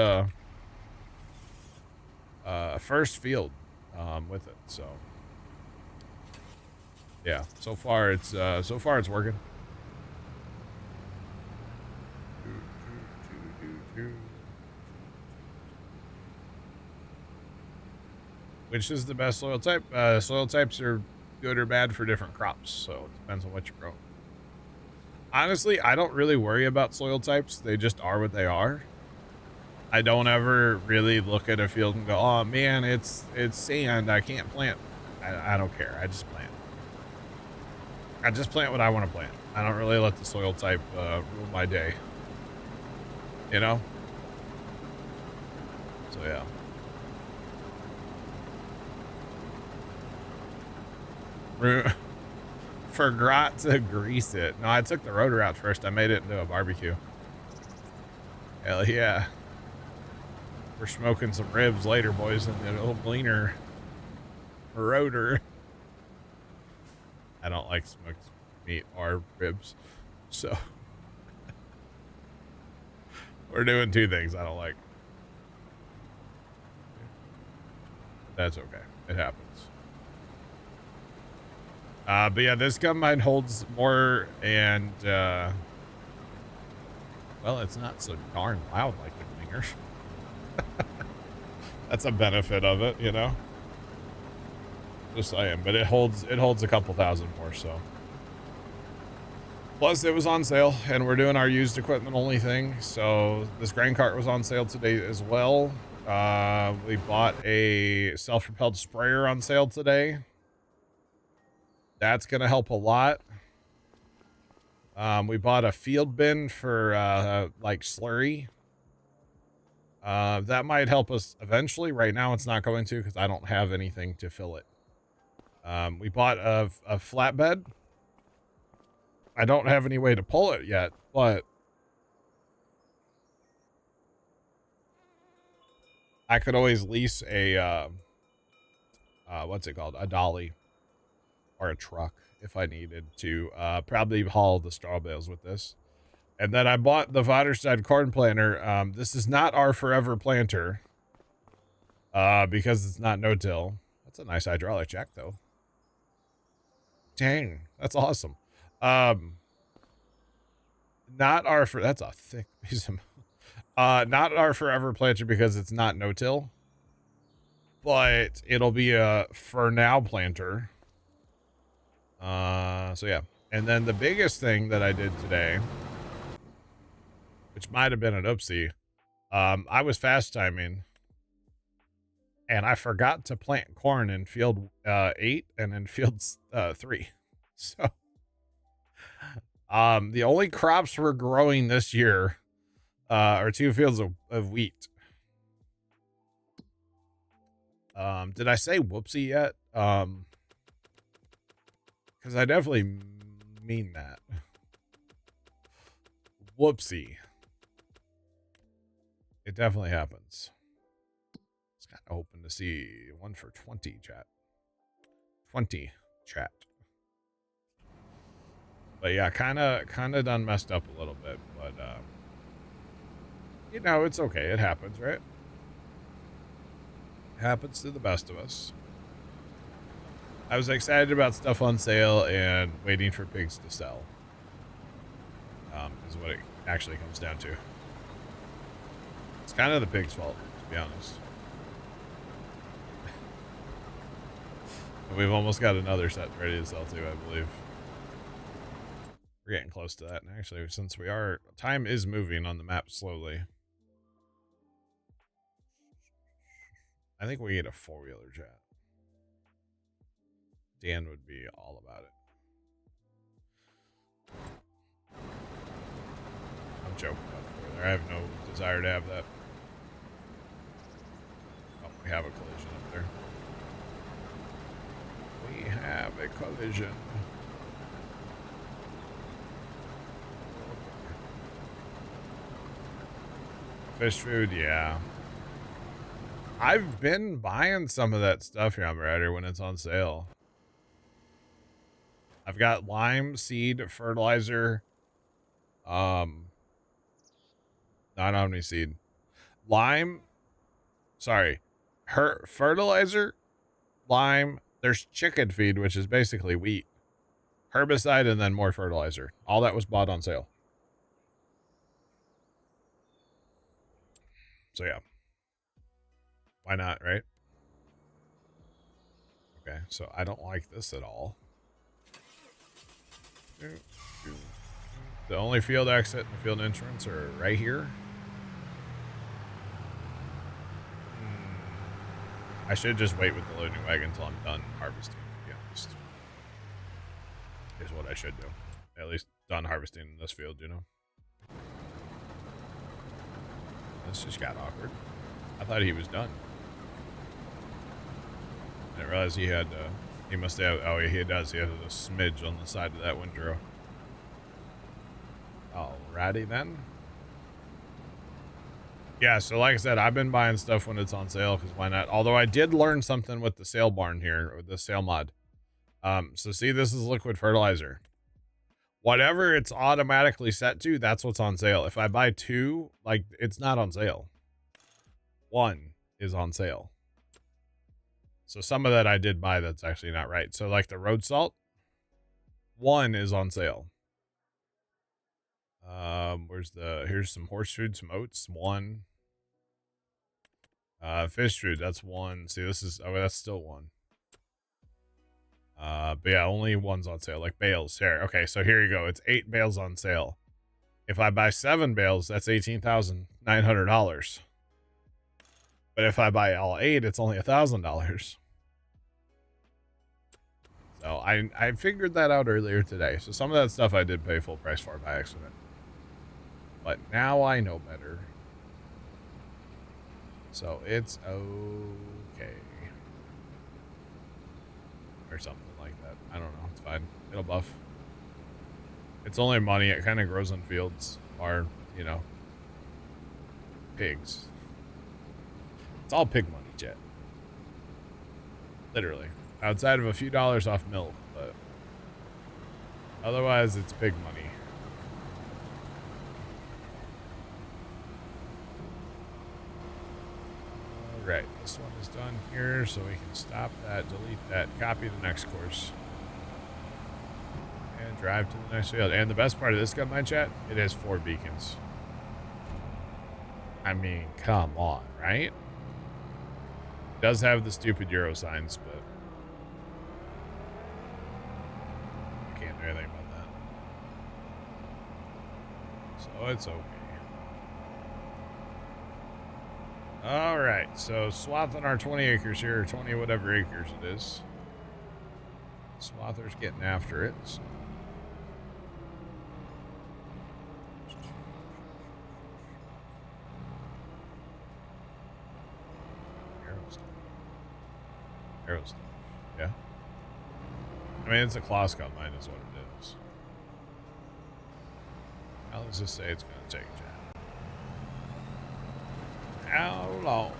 first field with it. So yeah, so far it's working. Which is the best soil type? Soil types are good or bad for different crops, so it depends on what you're growing. Honestly, I don't really worry about soil types. They just are what they are. I don't ever really look at a field and go, oh man, it's sand, I can't plant. I don't care. I just plant. I just plant what I want to plant. I don't really let the soil type rule my day. You know? So yeah. Forgot to grease it. No, I took the rotor out first. I made it into a barbecue. Hell yeah. We're smoking some ribs later, boys, in the little cleaner rotor. I don't like smoked meat or ribs, so we're doing two things I don't like. That's okay. It happens. But yeah, this combine holds more and, well, it's not so darn loud like the cleaner. That's a benefit of it, you know? Just saying, but it holds a couple thousand more, so. Plus, it was on sale, and we're doing our used equipment only thing, so this grain cart was on sale today as well. We bought a self-propelled sprayer on sale today. That's gonna help a lot. We bought a field bin for like slurry. That might help us eventually. Right now it's not going to because I don't have anything to fill it. We bought a flatbed. I don't have any way to pull it yet, but I could always lease a what's it called? A dolly or a truck if I needed to probably haul the straw bales with this. And then I bought the Vaderside corn planter. This is not our forever planter because it's not no-till. That's a nice hydraulic jack, though. Dang, that's awesome. Not our that's a thick piece of not our forever planter because it's not no-till, but it'll be a for now planter. So yeah. And then the biggest thing that I did today, which might have been an oopsie, I was fast timing and I forgot to plant corn in field 8 and in field 3. So the only crops we're growing this year are 2 fields of wheat. Did I say whoopsie yet? Because I definitely mean that. Whoopsie. It definitely happens. It's kind of hoping to see 1 for 20 chat. 20 chat. But yeah, kind of done messed up a little bit, but you know, it's okay. It happens, right? It happens to the best of us. I was excited about stuff on sale and waiting for pigs to sell. is what it actually comes down to. It's kind of the pig's fault, to be honest. And we've almost got another set ready to sell too, I believe. We're getting close to that. And actually, since we are, time is moving on the map slowly. I think we need a four-wheeler chat. Dan would be all about it. I'm joking about four-wheeler. I have no desire to have that. Oh, we have a collision up there. We have a collision. Fish food, yeah. I've been buying some of that stuff here on Rider when it's on sale. I've got lime seed fertilizer. Not omni seed. Lime. Sorry. Fertilizer. Lime. There's chicken feed, which is basically wheat. Herbicide and then more fertilizer. All that was bought on sale. So yeah. Why not, right? Okay, so I don't like this at all. The only field exit and the field entrance are right here. I should just wait with the loading wagon until I'm done harvesting, to be honest. Is what I should do. At least done harvesting in this field, you know? This just got awkward. I thought he was done. I didn't realize he had, he must have, oh yeah, he does. He has a smidge on the side of that windrow. Alrighty then. Yeah, so like I said, I've been buying stuff when it's on sale, because why not? Although I did learn something with the sale barn here, or the sale mod. So see, this is liquid fertilizer. Whatever it's automatically set to, that's what's on sale. If I buy two, like, it's not on sale. One is on sale. So some of that I did buy that's actually not right. So like the road salt, one is on sale. Here's some horse food, some oats, one. Fish food, that's one. See, this is, oh, that's still one. But yeah, only one's on sale, like bales here. Okay, so here you go. It's 8 bales on sale. If I buy 7 bales, that's $18,900. But if I buy all 8, it's only $1,000. So I figured that out earlier today. So some of that stuff I did pay full price for by accident. But now I know better. So it's okay. Or something like that. I don't know. It's fine. It'll buff. It's only money. It kind of grows in fields. Or, you know, pigs. It's all pig money, Jet. Literally. Outside of a few dollars off milk, but otherwise it's pig money. Alright, this one is done here, so we can stop that, delete that, copy the next course. And drive to the next field. And the best part of this gun, my chat, it has 4 beacons. I mean, come on, right? It does have the stupid Euro signs, but I can't do anything about that. So it's okay. All right, so swathing our 20 acres here, or 20 whatever acres it is. Swather's getting after it. So. Arrow stuff, yeah. I mean, it's a class combine is what it is. How does this say it's going to take, Jack? How long?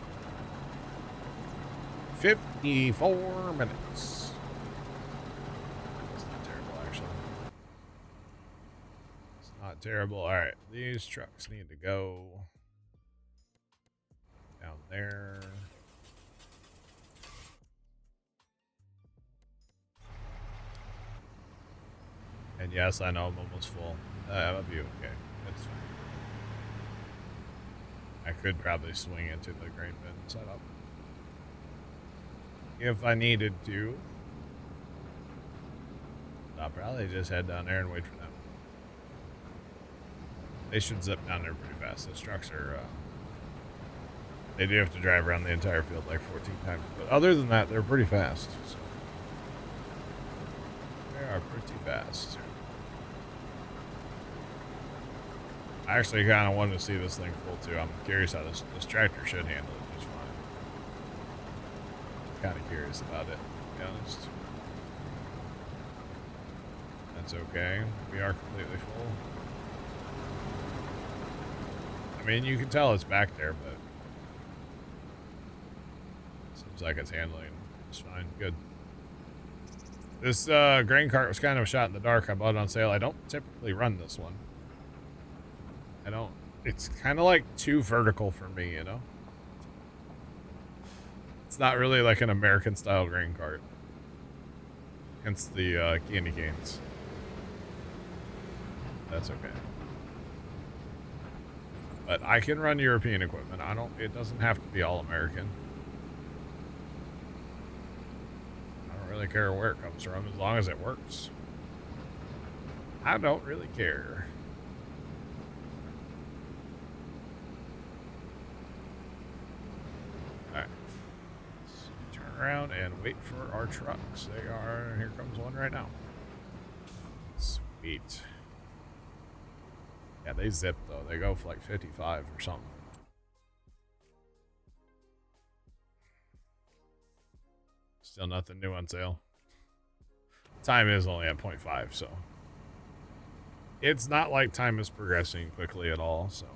54 minutes. That's not terrible, actually. It's not terrible. All right, these trucks need to go down there. And yes, I know I'm almost full. That'll be okay. That's fine. I could probably swing into the grain bin setup if I needed to. I'll probably just head down there and wait for them. They should zip down there pretty fast. Those trucks are, they do have to drive around the entire field like 14 times. But other than that, they're pretty fast. So. They are pretty fast. I actually kind of wanted to see this thing full too. I'm curious how this tractor should handle it just fine. Kind of curious about it, to be honest. That's okay. We are completely full. I mean, you can tell it's back there, but seems like it's handling just fine. Good. This grain cart was kind of a shot in the dark. I bought it on sale. I don't typically run this one. I don't. It's kind of like too vertical for me, you know? It's not really like an American style grain cart. Hence the candy canes. That's okay. But I can run European equipment. It doesn't have to be all American. I don't really care where it comes from as long as it works. I don't really care. Alright. Let's turn around and wait for our trucks. Here comes one right now. Sweet. Yeah, they zip though. They go for like 55 or something. Still nothing new on sale. Time is only at 0.5, so it's not like time is progressing quickly at all, so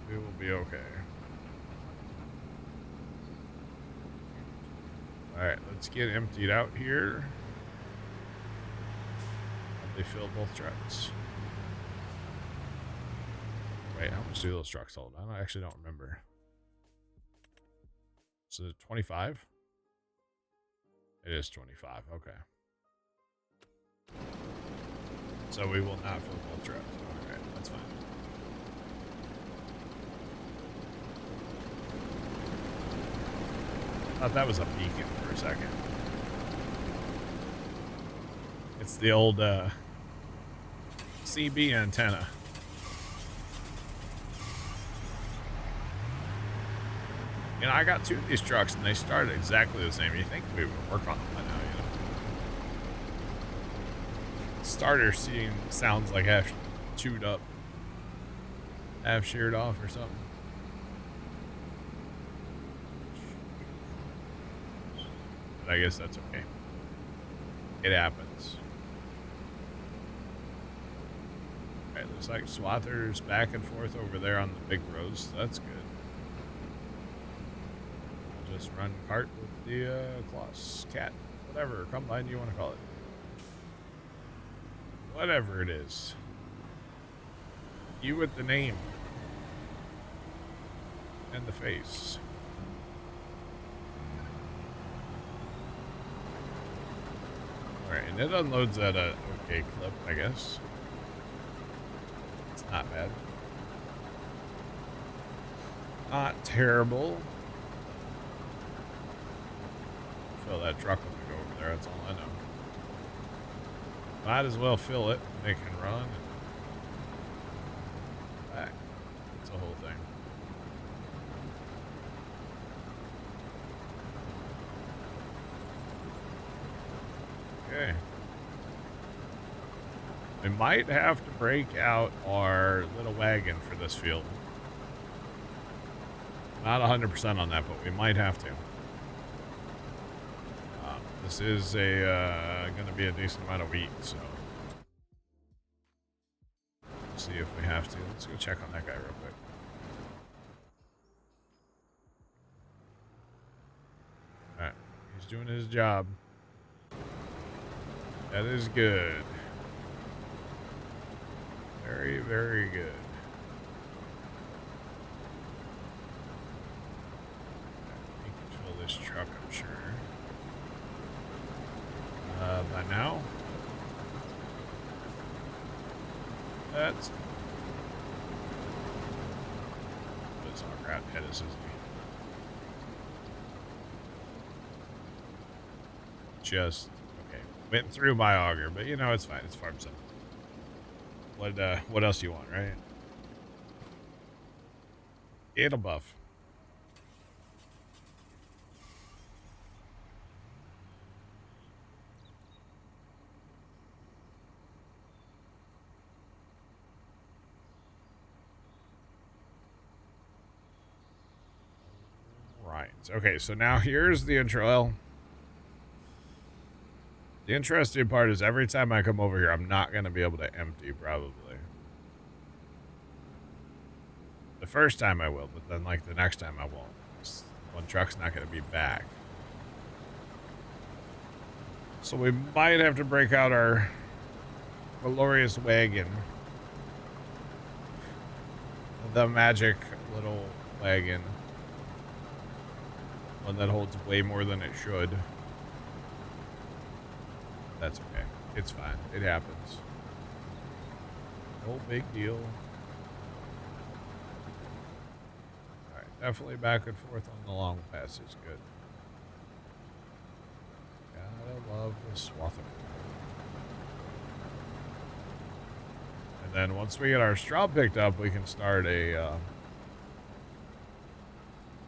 we will be okay. Alright, let's get emptied out here. They fill both trucks. Wait, how much do those trucks hold? I actually don't remember. So 25? It is 25, okay. So we will not fill both trucks. Alright, that's fine. Thought that was a beacon for a second. It's the old CB antenna. You know, I got two of these trucks and they started exactly the same. You think we would work on them by now, you know? Starter sounds like half chewed up, half sheared off or something. But I guess that's okay. It happens. Alright, looks like Swather's back and forth over there on the big rows. So that's good. I'll just run cart with the Kloss cat. Whatever combine you want to call it. Whatever it is. You with the name. And the face. Alright, and it unloads at a okay clip, I guess. It's not bad. Not terrible. Fill that truck when we go over there, that's all I know. Might as well fill it, and they can run and back. That's the whole thing. Okay. We might have to break out our little wagon for this field. Not 100% on that, but we might have to. This is going to be a decent amount of wheat, so let's see if we have to. Let's go check on that guy real quick. All right, he's doing his job. That is good. Very, very good. He can fill this truck, I'm sure. By now. That's... This auger out head is just... Okay. Went through my auger, but you know, it's fine. It's farm sim. What else do you want, right? It'll buff. Right. Okay, so now here's the intro. Well, the interesting part is every time I come over here, I'm not going to be able to empty, probably. The first time I will, but then, like, the next time I won't. One truck's not going to be back. So we might have to break out our glorious wagon. The magic little wagon. One that holds way more than it should. That's okay. It's fine. It happens. No big deal. Alright, definitely back and forth on the long pass is good. Gotta love the swathing. And then once we get our straw picked up, we can start a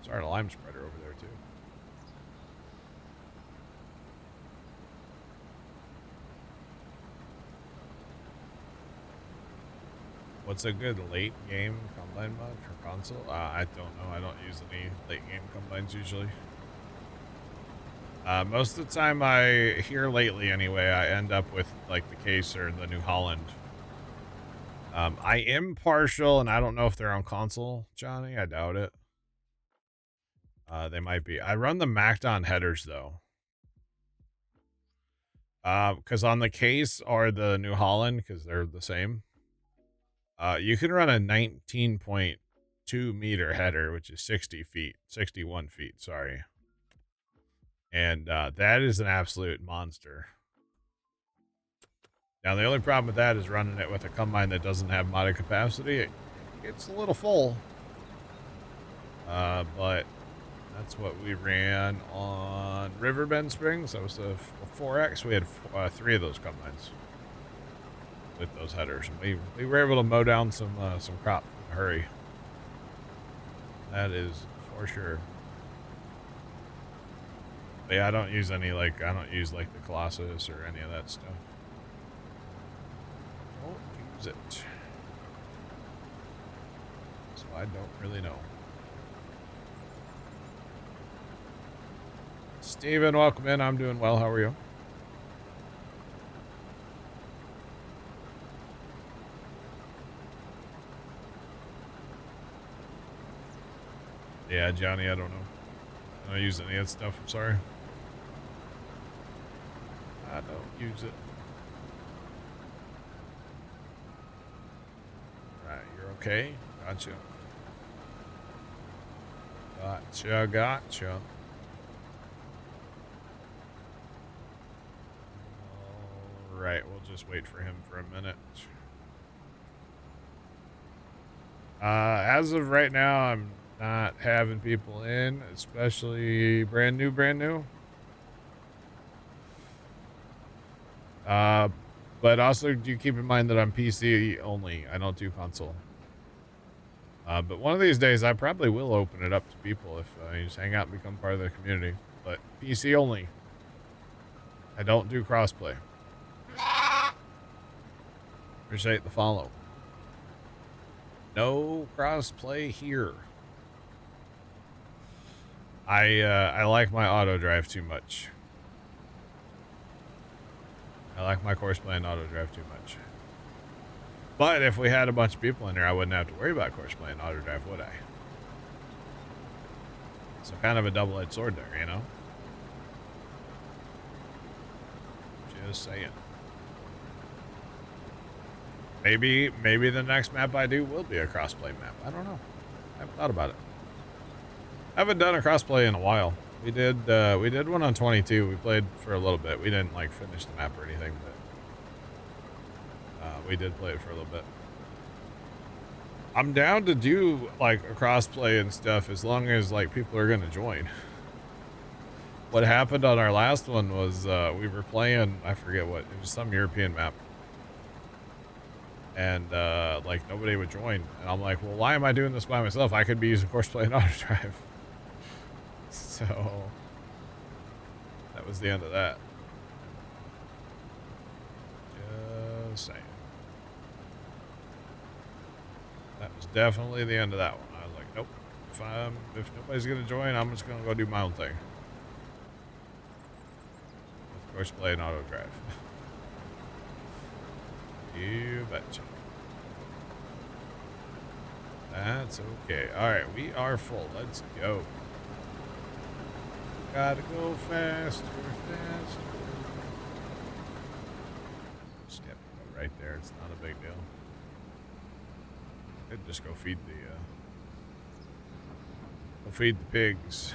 lime spreader over there too. What's a good late game combine mod for console? I don't know. I don't use any late game combines usually. Most of the time here lately anyway, I end up with like the Case or the New Holland. I am partial, and I don't know if they're on console, Johnny. I doubt it. They might be. I run the Macdon headers though. Because on the Case or the New Holland, because they're the same. You can run a 19.2 meter header, which is 61 feet, sorry. And that is an absolute monster. Now, the only problem with that is running it with a combine that doesn't have modded capacity. It gets a little full. But that's what we ran on Riverbend Springs. That was a 4X. We had 3 of those combines with those headers. We were able to mow down some crop in a hurry. That is for sure. But yeah, I don't use the Colossus or any of that stuff. Don't use it. So I don't really know. Steven, welcome in. I'm doing well. How are you? Yeah, Johnny, I don't know. I don't use any of that stuff. I'm sorry. I don't use it. Right, you're okay? Gotcha. Gotcha. Alright, we'll just wait for him for a minute. As of right now, I'm not having people in, especially brand new. But also do keep in mind that I'm PC only. I don't do console. But one of these days I probably will open it up to people if you just hang out and become part of the community. But PC only. I don't do crossplay. Appreciate the follow. No crossplay here. I like my auto drive too much. I like my courseplay and auto drive too much. But if we had a bunch of people in there, I wouldn't have to worry about courseplay and auto drive, would I? So kind of a double-edged sword there, you know? Just saying. Maybe the next map I do will be a crossplay map. I don't know. I haven't thought about it. I haven't done a crossplay in a while. We did one on 22. We played for a little bit. We didn't like finish the map or anything, but we did play it for a little bit. I'm down to do like a crossplay and stuff as long as like people are gonna join. What happened on our last one was we were playing, I forget what, it was some European map. And like nobody would join. And I'm like, well, why am I doing this by myself? I could be using Courseplay and Auto Drive. So that was the end of that. Just saying. That was definitely the end of that one. I was like, nope. If nobody's gonna join, I'm just gonna go do my own thing. Of course, play an auto drive. You betcha. That's okay. All right, we are full. Let's go. Gotta go faster, faster. Step right there. It's not a big deal. Could just go feed the pigs.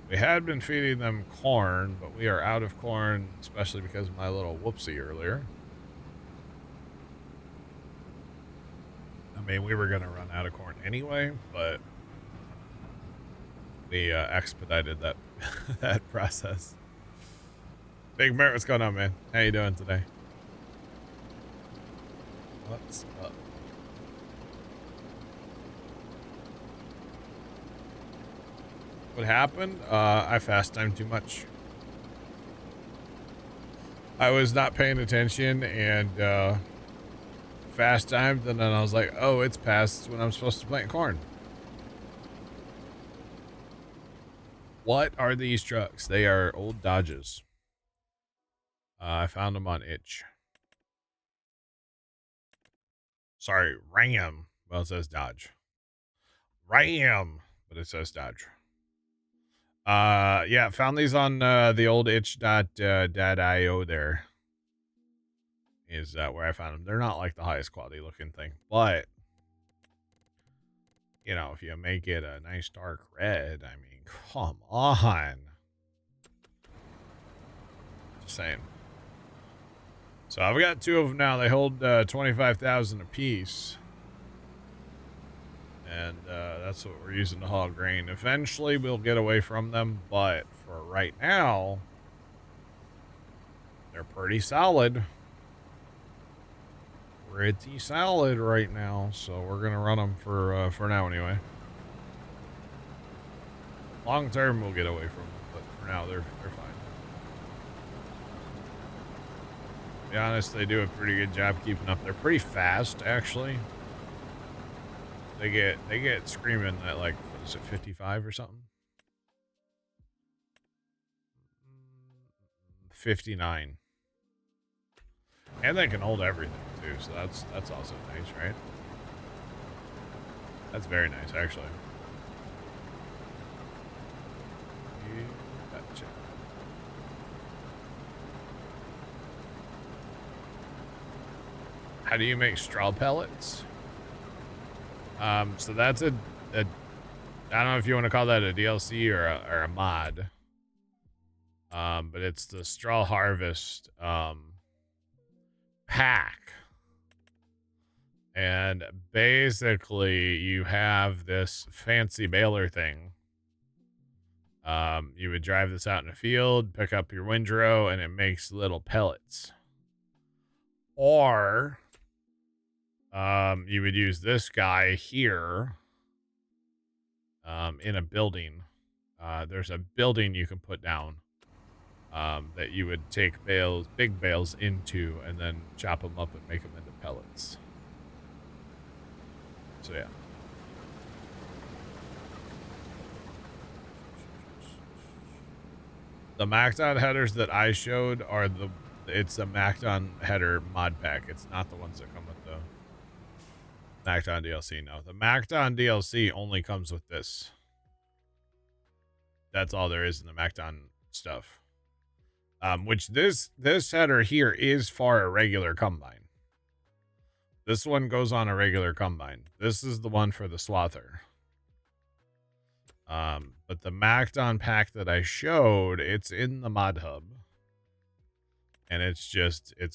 We had been feeding them corn, but we are out of corn, especially because of my little whoopsie earlier. I mean, we were gonna run out of corn anyway, but we expedited that that process. Big Merritt, what's going on, man? How you doing today? What's up? What happened? I fast timed too much. I was not paying attention and fast timed, and then I was like, oh, it's past when I'm supposed to plant corn. What are these trucks? They are old Dodges. I found them on Itch. Sorry, Ram. Well, it says Dodge. Ram, but it says Dodge. Yeah, found these on the old itch.io there. Is where I found them. They're not like the highest quality looking thing, but you know, if you make it a nice dark red, I mean, come on. Just saying. So I've got two of them now. They hold 25,000 a piece. And that's what we're using to haul grain. Eventually, we'll get away from them, but for right now, they're pretty solid. Pretty solid right now, so we're gonna run them for now anyway. Long term, we'll get away from them, but for now, they're fine. To be honest, they do a pretty good job keeping up. They're pretty fast, actually. They get screaming at like, what is it, 55 or something? 59. And they can hold everything too, so that's also nice, right? That's very nice, actually. Gotcha. How do you make straw pellets? So that's I don't know if you want to call that a DLC or a mod. But it's the straw harvest pack. And basically you have this fancy baler thing. You would drive this out in a field, pick up your windrow, and it makes little pellets. Or you would use this guy here in a building. There's a building you can put down that you would take bales, big bales into, and then chop them up and make them into pellets. So yeah. The Macdon headers that I showed are it's a Macdon header mod pack. It's not the ones that come with the Macdon DLC. No, the Macdon DLC only comes with this. That's all there is in the Macdon stuff. Which this header here is for a regular combine. This one goes on a regular combine. This is the one for the slaughter. But the Macdon pack that I showed, it's in the mod hub. And it's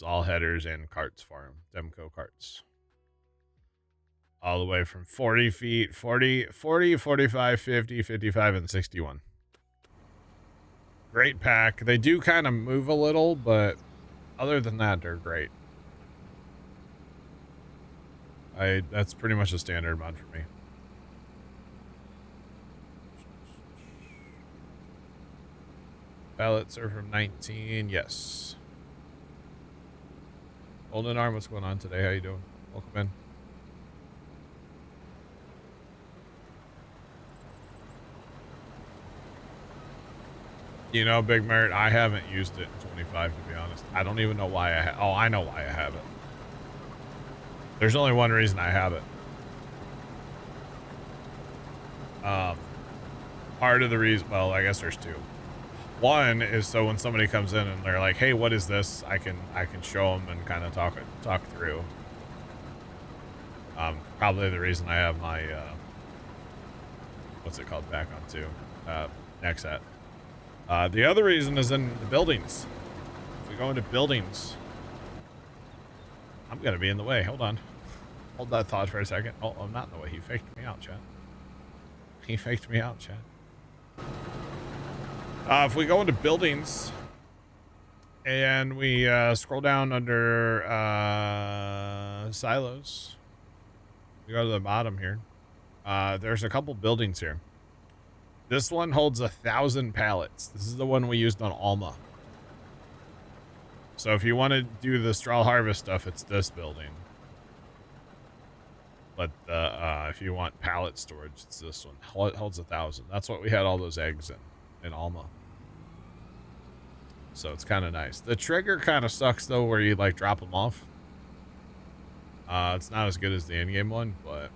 all headers and carts for them. Demco carts. all the way from 40 feet, 40, 45, 50, 55, and 61. Great pack. They do kind of move a little, but other than that, they're great. That's pretty much a standard mod for me. Pallets are from 19, yes. Golden Arm, what's going on today? How you doing? Welcome in. You know, Big Mert, I haven't used it in 25, to be honest. I don't even know why I oh, I know why I have it. There's only one reason I have it. Part of the reason, well, I guess there's two. One is so when somebody comes in and they're like, "Hey, what is this?" I can show them and kind of talk through. Probably the reason I have my what's it called back on too, next set. The other reason is in the buildings. If we go into buildings, I'm gonna be in the way. Hold on, hold that thought for a second. Oh, I'm not in the way. He faked me out, chat. He faked me out, chat. If we go into buildings and we scroll down under silos, we go to the bottom here. There's a couple buildings here. This one holds 1,000 pallets. This is the one we used on Alma. So if you want to do the straw harvest stuff, it's this building. But if you want pallet storage, it's this one. It holds 1,000. That's what we had all those eggs in Alma. So it's kind of nice. The trigger kind of sucks though, where you like drop them off. It's not as good as the in-game one, but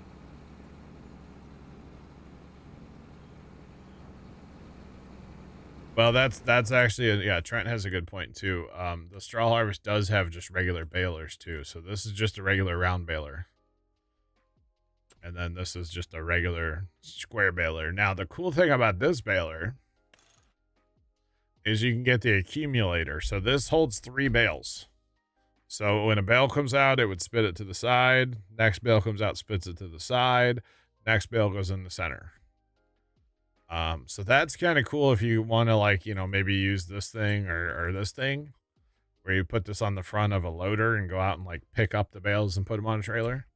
well, that's actually yeah. Trent has a good point too. The straw harvest does have just regular balers too. So this is just a regular round baler, and then this is just a regular square baler. Now the cool thing about this baler is you can get the accumulator. So this holds 3 bales. So when a bale comes out, it would spit it to the side. Next bale comes out, spits it to the side. Next bale goes in the center. So that's kind of cool if you want to, like, you know, maybe use this thing or this thing where you put this on the front of a loader and go out and like pick up the bales and put them on a trailer.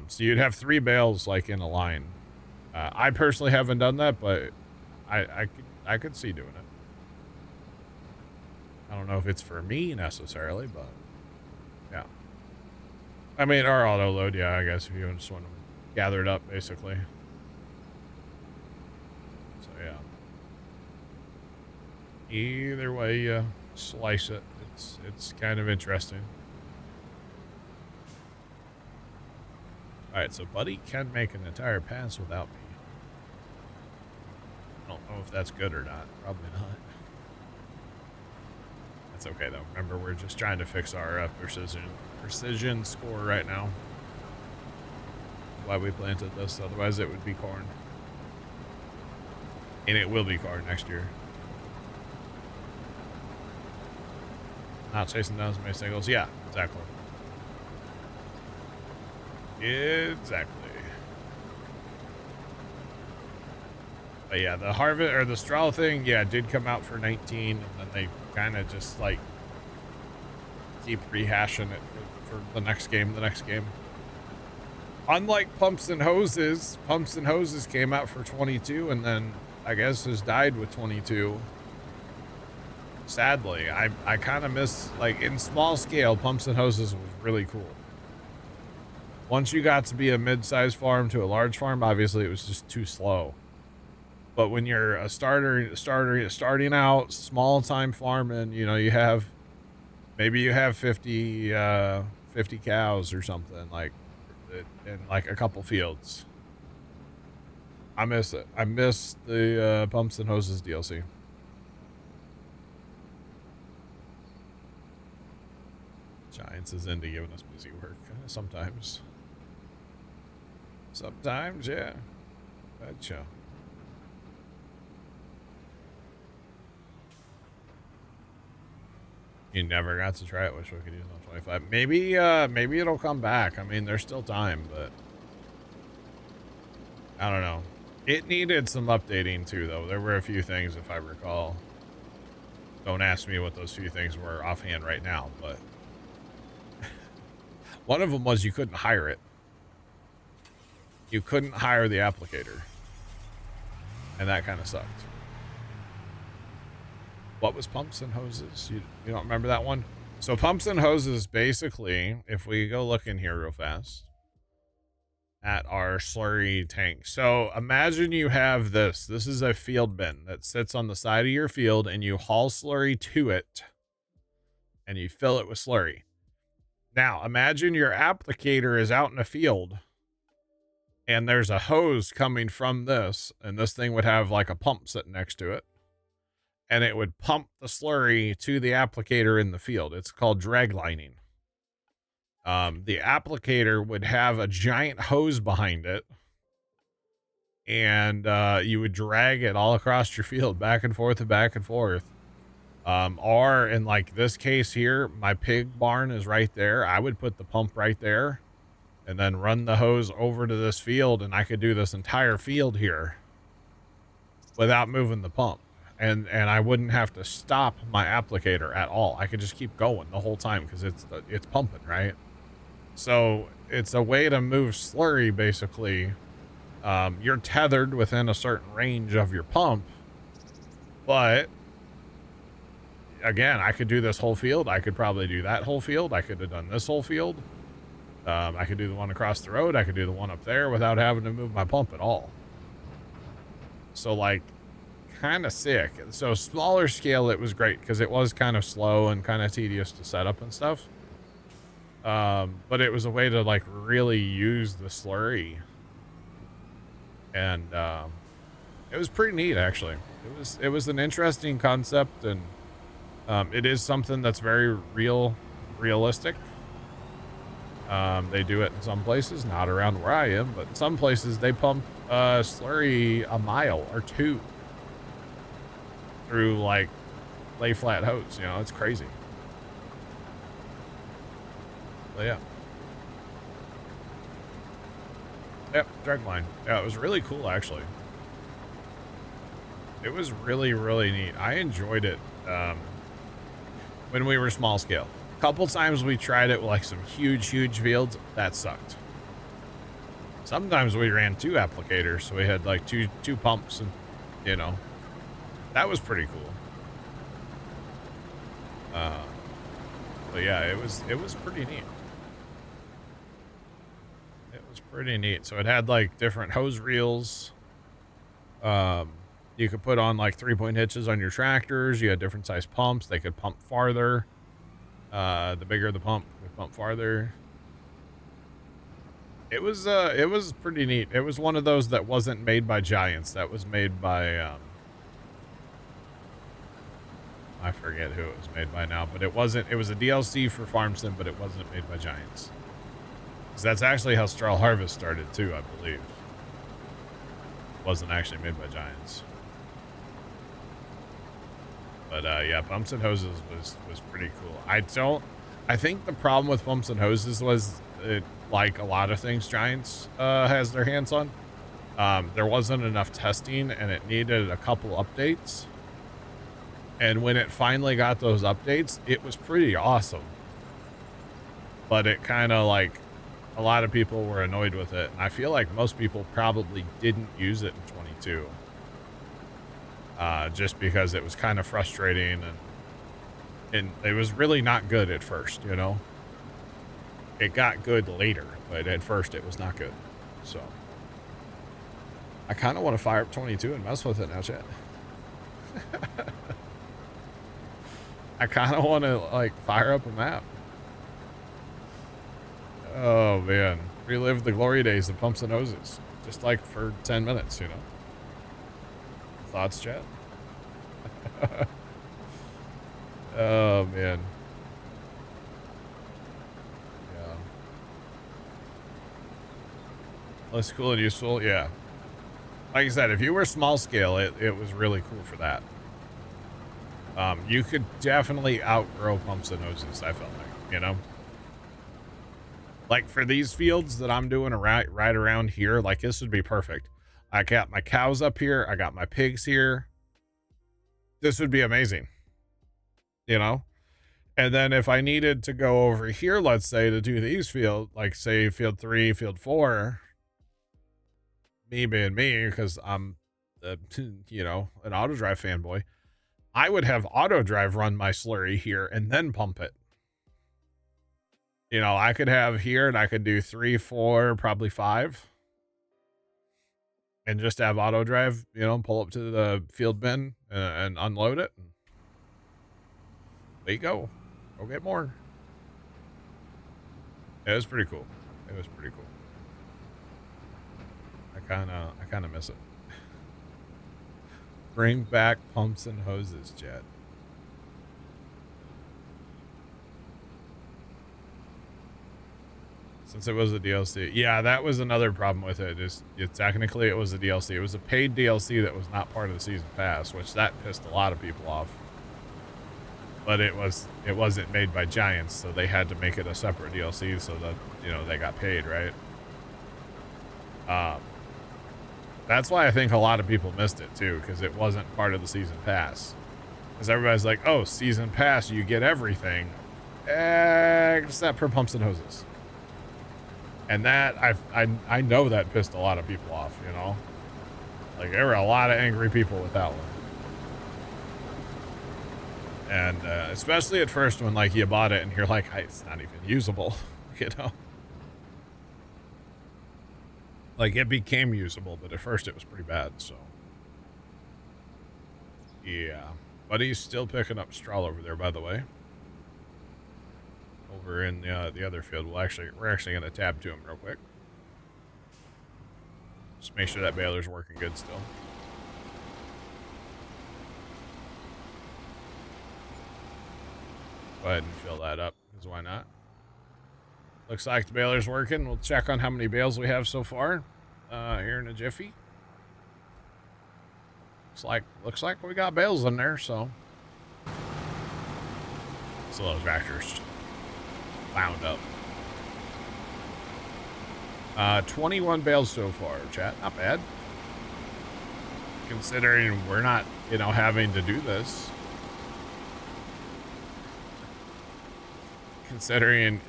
So you'd have 3 bales like in a line. I personally haven't done that, but I could see doing it. I don't know if it's for me necessarily, but yeah. I mean, our auto load, yeah, I guess if you just want to gather it up, basically. So yeah. Either way you slice it, it's kind of interesting. All right, so Buddy can make an entire pass without me. I don't know if that's good or not. Probably not. That's okay though. Remember, we're just trying to fix our precision score right now. Why we planted this, otherwise it would be corn. And it will be corn next year. Not chasing down as many singles. Yeah, exactly. Exactly. But yeah, the harvest or the straw thing, yeah, did come out for 19, and then they kind of just like keep rehashing it for the next game. Unlike Pumps and Hoses came out for 22, and then I guess has died with 22. Sadly, I kind of miss, like, in small scale, Pumps and Hoses was really cool. Once you got to be a mid-sized farm to a large farm, obviously it was just too slow. But when you're a starting out, small time farming, you know, you have 50 cows or something, like, in like a couple fields. I miss it. I miss the Pumps and Hoses DLC. Giants is into giving us busy work sometimes. Sometimes, yeah. Betcha. You never got to try it. Wish we could use it on 25. Maybe it'll come back. I mean, there's still time, but I don't know. It needed some updating too, though. There were a few things, if I recall. Don't ask me what those few things were offhand right now, but one of them was you couldn't hire it. You couldn't hire the applicator. And that kind of sucked. What was pumps and hoses? You don't remember that one? So pumps and hoses, basically, if we go look in here real fast at our slurry tank. So imagine you have this. This is a field bin that sits on the side of your field, and you haul slurry to it and you fill it with slurry. Now imagine your applicator is out in a field and there's a hose coming from this, and this thing would have like a pump sitting next to it, and it would pump the slurry to the applicator in the field. It's called drag lining. The applicator would have a giant hose behind it, and you would drag it all across your field, back and forth and back and forth. Or in like this case here, my pig barn is right there. I would put the pump right there and then run the hose over to this field, and I could do this entire field here without moving the pump. And I wouldn't have to stop my applicator at all. I could just keep going the whole time because it's pumping, right? So it's a way to move slurry, basically. You're tethered within a certain range of your pump, but again, I could do this whole field. I could probably do that whole field. I could have done this whole field. I could do the one across the road. I could do the one up there without having to move my pump at all. So like, kind of sick. So smaller scale, it was great because it was kind of slow and kind of tedious to set up and stuff. But it was a way to like really use the slurry, and it was pretty neat actually. It was an interesting concept, and it is something that's very realistic. They do it in some places, not around where I am, but in some places they pump slurry a mile or two through like lay flat hose. You know, it's crazy. But yeah. Yep, drag line. Yeah, it was really cool actually. It was really, really neat. I enjoyed it when we were small scale. A couple times we tried it with like some huge fields. That sucked. Sometimes we ran 2 applicators, so we had like two pumps, and you know, that was pretty cool. But yeah, it was pretty neat. It was pretty neat. So it had like different hose reels. You could put on like 3-point hitches on your tractors. You had different size pumps. They could pump farther. The bigger the pump, it would pump farther. It was pretty neat. It was one of those that wasn't made by Giants. That was made by, I forget who it was made by now, but it was a DLC for FarmSim, but it wasn't made by Giants. 'Cause that's actually how Straw Harvest started too, I believe. It wasn't actually made by Giants. But yeah, pumps and hoses was pretty cool. I think the problem with pumps and hoses was it, like a lot of things Giants has their hands on. There wasn't enough testing, and it needed a couple updates. And when it finally got those updates, it was pretty awesome. But it kind of like, a lot of people were annoyed with it. And I feel like most people probably didn't use it in 22. Just because it was kind of frustrating, and it was really not good at first, you know. It got good later, but at first it was not good. So I kind of want to fire up 22 and mess with it now, chat. I kind of want to like fire up a map. Oh man, relive the glory days of pumps and hoses, just like for 10 minutes, you know. Thoughts, chat? Oh man. Yeah. Less cool and useful, yeah. Like I said, if you were small scale, it was really cool for that. You could definitely outgrow pumps and hoses, I felt like, you know? Like for these fields that I'm doing right around here, like this would be perfect. I got my cows up here. I got my pigs here. This would be amazing, you know? And then if I needed to go over here, let's say, to do these field, like say field 3, field 4, me being me, because I'm, you know, an auto drive fanboy, I would have auto drive run my slurry here and then pump it. You know, I could have here and I could do 3, 4, probably 5. And just have auto drive, you know, pull up to the field bin and unload it. And there you go. Go get more. It was pretty cool. It was pretty cool. I kind of miss it. Bring back pumps and hoses, Jet. Since it was a DLC. Yeah, that was another problem with it. Technically it was a DLC. It was a paid DLC that was not part of the season pass, which that pissed a lot of people off. But it wasn't made by Giants, so they had to make it a separate DLC so that, you know, they got paid, right? That's why I think a lot of people missed it too, because it wasn't part of the season pass. Because everybody's like, oh, season pass, you get everything except for pumps and hoses. And that, I know that pissed a lot of people off, you know? Like, there were a lot of angry people with that one. And especially at first when, like, you bought it and you're like, hey, it's not even usable, you know? Like, it became usable, but at first it was pretty bad, so. Yeah. But he's still picking up straw over there, by the way. Over in the other field. We're actually going to tab to him real quick. Just make sure that baler's working good still. Go ahead and fill that up, because why not? Looks like the baler's working. We'll check on how many bales we have so far here in a jiffy. Looks like we got bales in there, so. So those tractors wound up. 21 bales so far, chat. Not bad. Considering we're not, you know, having to do this. Considering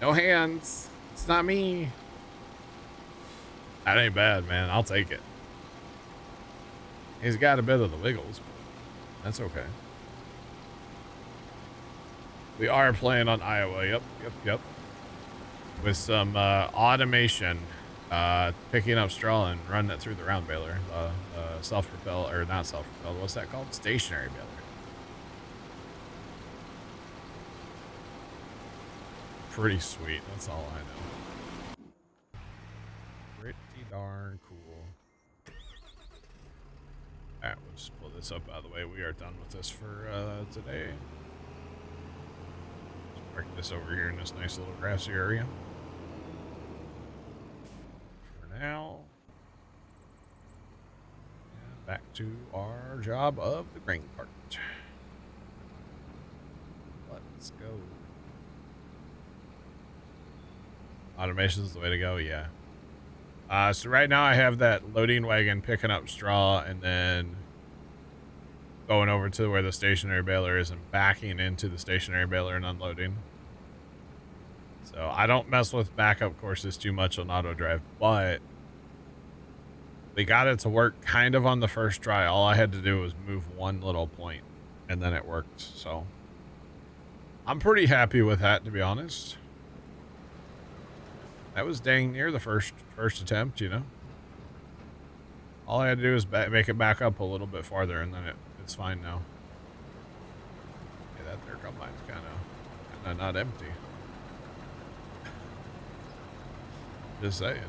no hands, it's not me. That ain't bad, man. I'll take it. He's got a bit of the wiggles, but that's okay. We are playing on Iowa. Yep. With some automation, picking up straw and running it through the round baler. Self-propel, or not self-propel. What's that called? Stationary baler. Pretty sweet. That's all I know. Pretty darn cool. Alright, we'll just pull this up out of the way. We are done with this for today. Just park this over here in this nice little grassy area. For now. And back to our job of the grain cart. Let's go. Automation is the way to go, yeah. So right now I have that loading wagon picking up straw and then going over to where the stationary baler is and backing into the stationary baler and unloading. So I don't mess with backup courses too much on auto drive, but we got it to work kind of on the first try. All I had to do was move one little point and then it worked. So I'm pretty happy with that, to be honest. That was dang near the first attempt, you know. All I had to do was make it back up a little bit farther, and then it's fine now. Yeah, that there combine's kind of not empty. Just saying.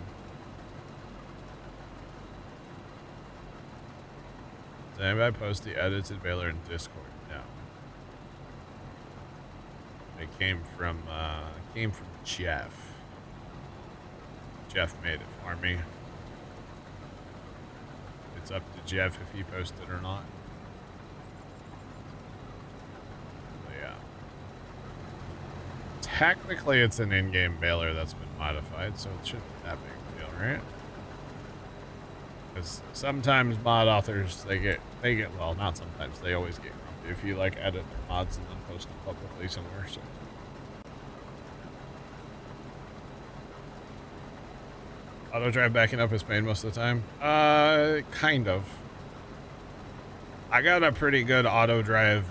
Did anybody post the edited baler in Discord? No. It came from Jeff. Jeff made it for me. It's up to Jeff if he posted or not. But yeah. Technically, it's an in-game baler that's been modified, so it shouldn't be that big a deal, right? Because sometimes mod authors, they get, well, not sometimes, they always get grumpy if you like edit their mods and then post them publicly somewhere, so. Auto drive backing up is pain most of the time. Kind of. I got a pretty good auto drive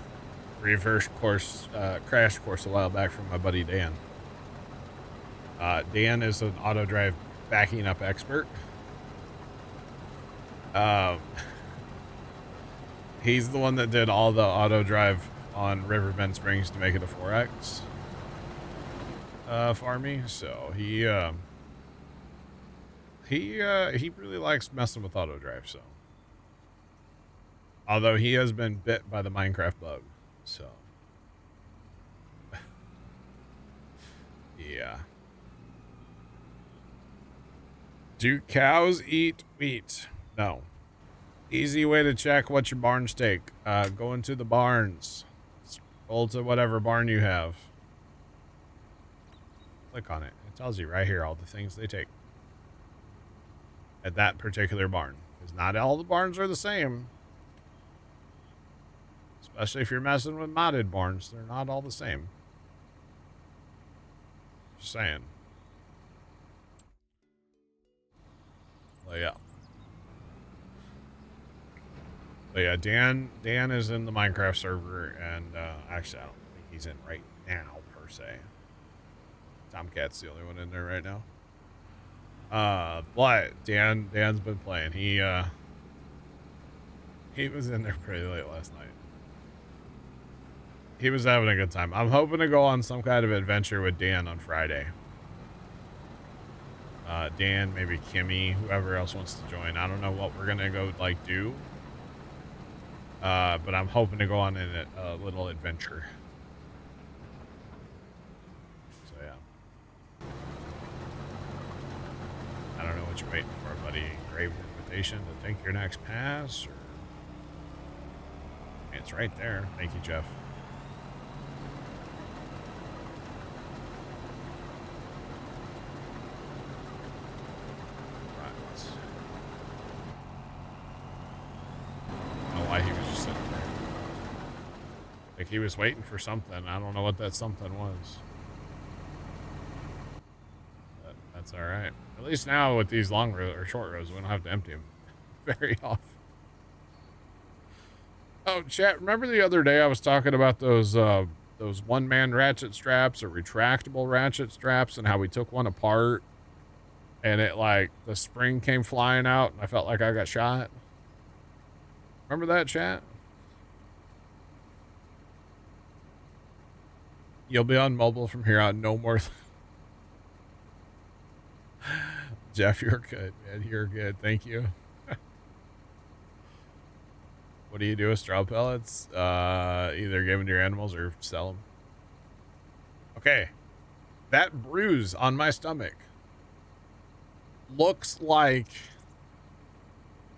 reverse course, crash course a while back from my buddy Dan. Dan is an auto drive backing up expert. He's the one that did all the auto drive on Riverbend Springs to make it a 4X for me. So he really likes messing with auto drive. So, although he has been bit by the Minecraft bug, so yeah. Do cows eat wheat? No. Easy way to check what your barns take. Go into the barns. Scroll to whatever barn you have. Click on it. It tells you right here all the things they take at that particular barn. Because not all the barns are the same. Especially if you're messing with modded barns. They're not all the same. Just saying. Well, yeah. But yeah, Dan is in the Minecraft server, and actually, I don't think he's in right now, per se. Tomcat's the only one in there right now. But Dan's been playing. He was in there pretty late last night. He was having a good time. I'm hoping to go on some kind of adventure with Dan on Friday. Dan, maybe Kimmy, whoever else wants to join. I don't know what we're gonna go like do. But I'm hoping to go on a little adventure. So yeah. I don't know what you're waiting for, buddy. Grave invitation to take your next pass, or it's right there. Thank you, Jeff. Like he was waiting for something. I don't know what that something was. But that's all right. At least now with these long rows or short rows, we don't have to empty them very often. Oh, chat! Remember the other day I was talking about those one-man ratchet straps or retractable ratchet straps, and how we took one apart, and it like the spring came flying out, and I felt like I got shot. Remember that, chat? You'll be on mobile from here on, no more. Jeff, you're good, man. You're good. Thank you. What do you do with straw pellets? Either give them to your animals or sell them. Okay. That bruise on my stomach looks like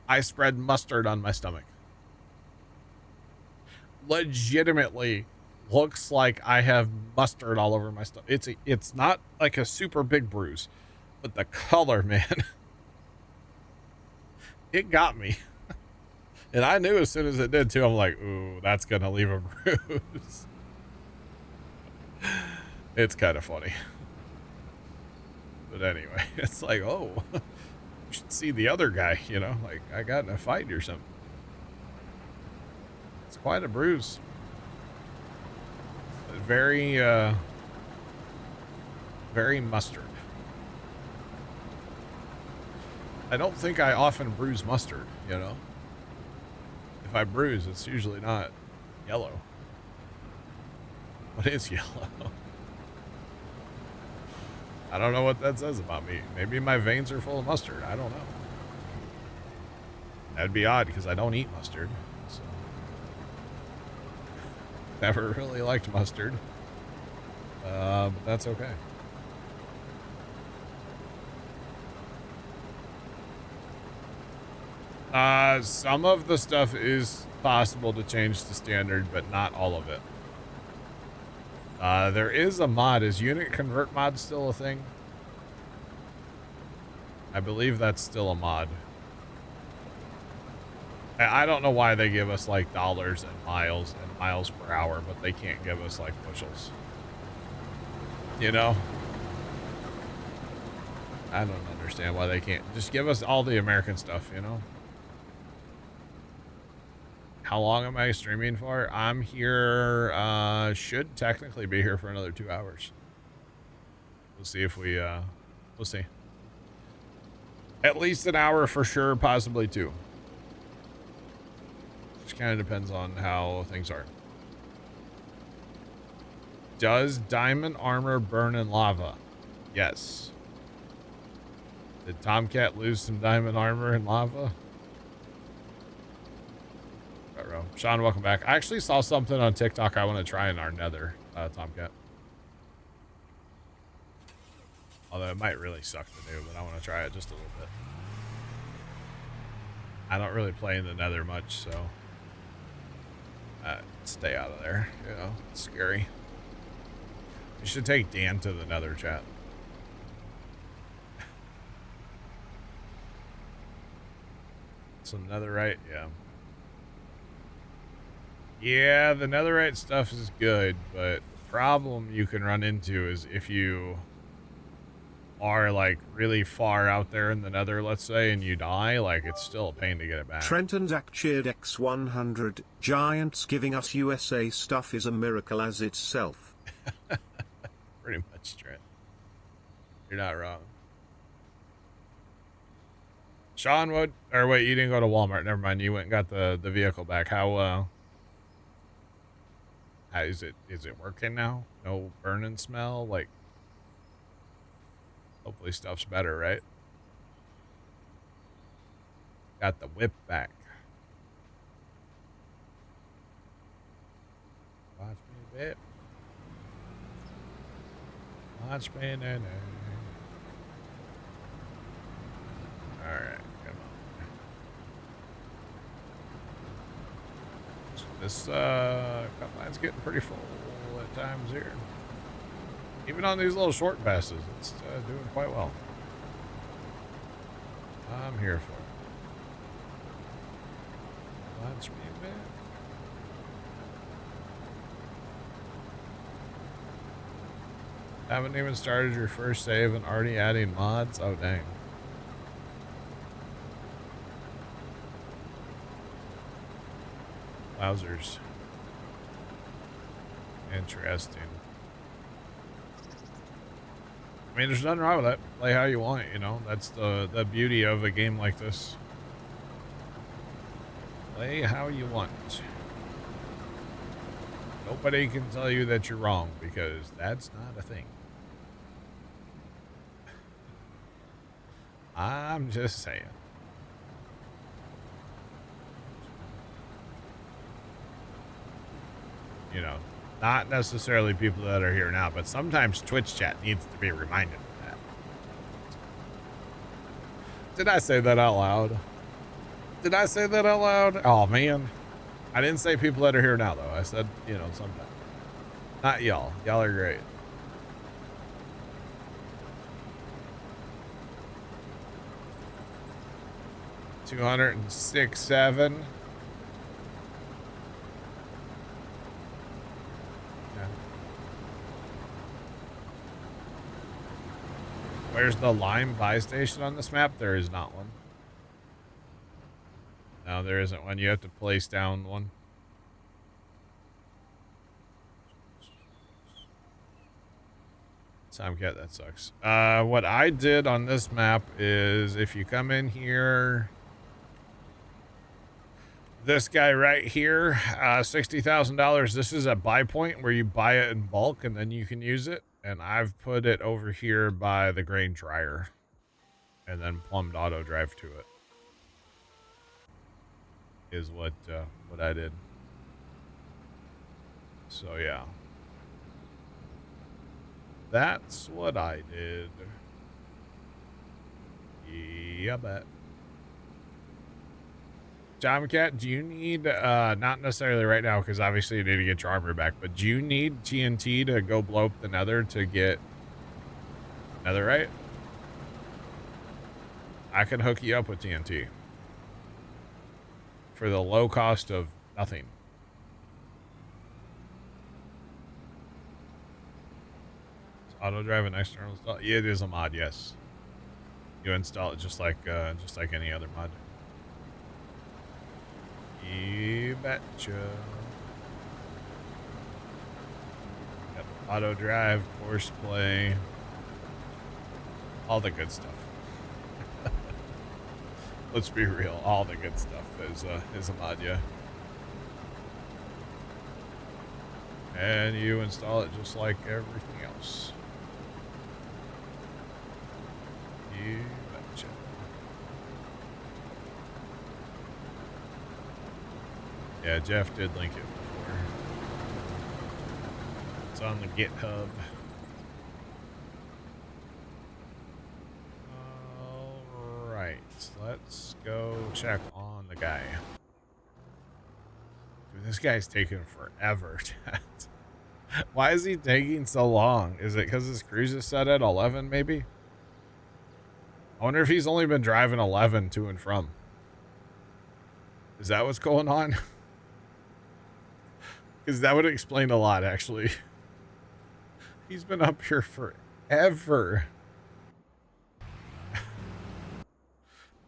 I spread mustard on my stomach. Legitimately looks like I have mustard all over my stomach. It's not like a super big bruise, but the color, man, it got me. And I knew as soon as it did too, I'm like, ooh, that's gonna leave a bruise. It's kind of funny. But anyway, it's like, oh, you should see the other guy, you know, like I got in a fight or something. It's quite a bruise. Very, very mustard. I don't think I often bruise mustard, you know? If I bruise, it's usually not yellow. What is yellow? I don't know what that says about me. Maybe my veins are full of mustard. I don't know. That'd be odd because I don't eat mustard. So. Never really liked mustard. But that's okay. Some of the stuff is possible to change to standard, but not all of it. There is a mod. Is unit convert mod still a thing? I believe that's still a mod. I don't know why they give us like dollars and miles per hour, but they can't give us like bushels. You know? I don't understand why they can't just give us all the American stuff, you know? How long am I streaming for? I'm here, should technically be here for another 2 hours. We'll see if we, we'll see. At least an hour for sure, possibly 2. Just kind of depends on how things are. Does diamond armor burn in lava? Yes. Did Tomcat lose some diamond armor in lava? Sean, welcome back. I actually saw something on TikTok I want to try in our nether, Tomcat. Although it might really suck to do, but I want to try it just a little bit. I don't really play in the nether much, so stay out of there. You know, it's scary. You should take Dan to the nether, chat. Some netherite, yeah. Yeah, the netherite stuff is good, but the problem you can run into is if you are like really far out there in the nether, let's say, and you die, like it's still a pain to get it back. Trent and Zach cheered X100. Giants giving us USA stuff is a miracle as itself. Pretty much, Trent. You're not wrong. Sean, what? Or wait, you didn't go to Walmart. Never mind. You went and got the vehicle back. How is it working now? No burning smell? Like, hopefully stuff's better, right? Got the whip back. Watch me whip. Watch me now. Alright, come on. This cut line's getting pretty full at times here. Even on these little short passes, it's doing quite well. I'm here for it. Watch me a bit. Haven't even started your first save and already adding mods? Oh, dang. Wowzers. Interesting. I mean, there's nothing wrong with that. Play how you want, you know? That's the beauty of a game like this. Play how you want. Nobody can tell you that you're wrong, because that's not a thing. I'm just saying. You know, not necessarily people that are here now, but sometimes Twitch chat needs to be reminded of that. Did I say that out loud? Did I say that out loud? Oh, man. I didn't say people that are here now, though. I said, you know, sometimes. Not y'all. Y'all are great. $206.7. Where's the lime buy station on this map? There is not one. No, there isn't one. You have to place down one. Tomcat, that sucks. What I did on this map is if you come in here, this guy right here, $60,000. This is a buy point where you buy it in bulk and then you can use it. And I've put it over here by the grain dryer and then plumbed auto drive to it. Is what I did. So yeah. That's what I did. Yeah, bet. Tomcat, do you need, not necessarily right now, because obviously you need to get your armor back, but do you need TNT to go blow up the nether to get netherite? I can hook you up with TNT. for the low cost of nothing. Is auto drive an external install? Yeah, it is a mod, yes. You install it just like any other mod. You betcha. Yep. Auto drive, course play, all the good stuff. Let's be real, all the good stuff is a mod, yeah. And you install it just like everything else. You betcha. Yeah, Jeff did link it before. It's on the GitHub. Alright, let's go check on the guy. Dude, this guy's taking forever, chat. Why is he taking so long? Is it because his cruise is set at 11, maybe? I wonder if he's only been driving 11 to and from. Is that what's going on? Because that would explain a lot, actually. He's been up here forever.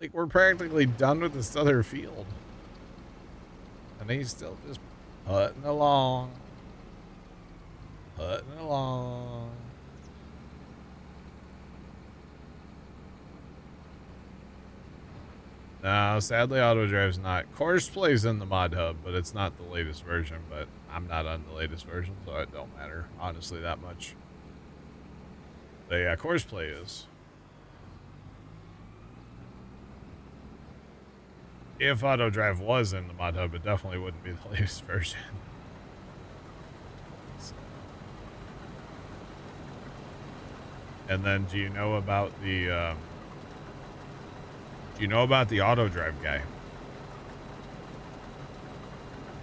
Like, we're practically done with this other field. And he's still just putting along. Putting along. No, sadly, auto drive's not. Course play's in the mod hub, but it's not the latest version. But I'm not on the latest version, so it don't matter, honestly, that much. But yeah, course play is. If auto drive was in the mod hub, it definitely wouldn't be the latest version. So. And then, do you know about the auto drive guy?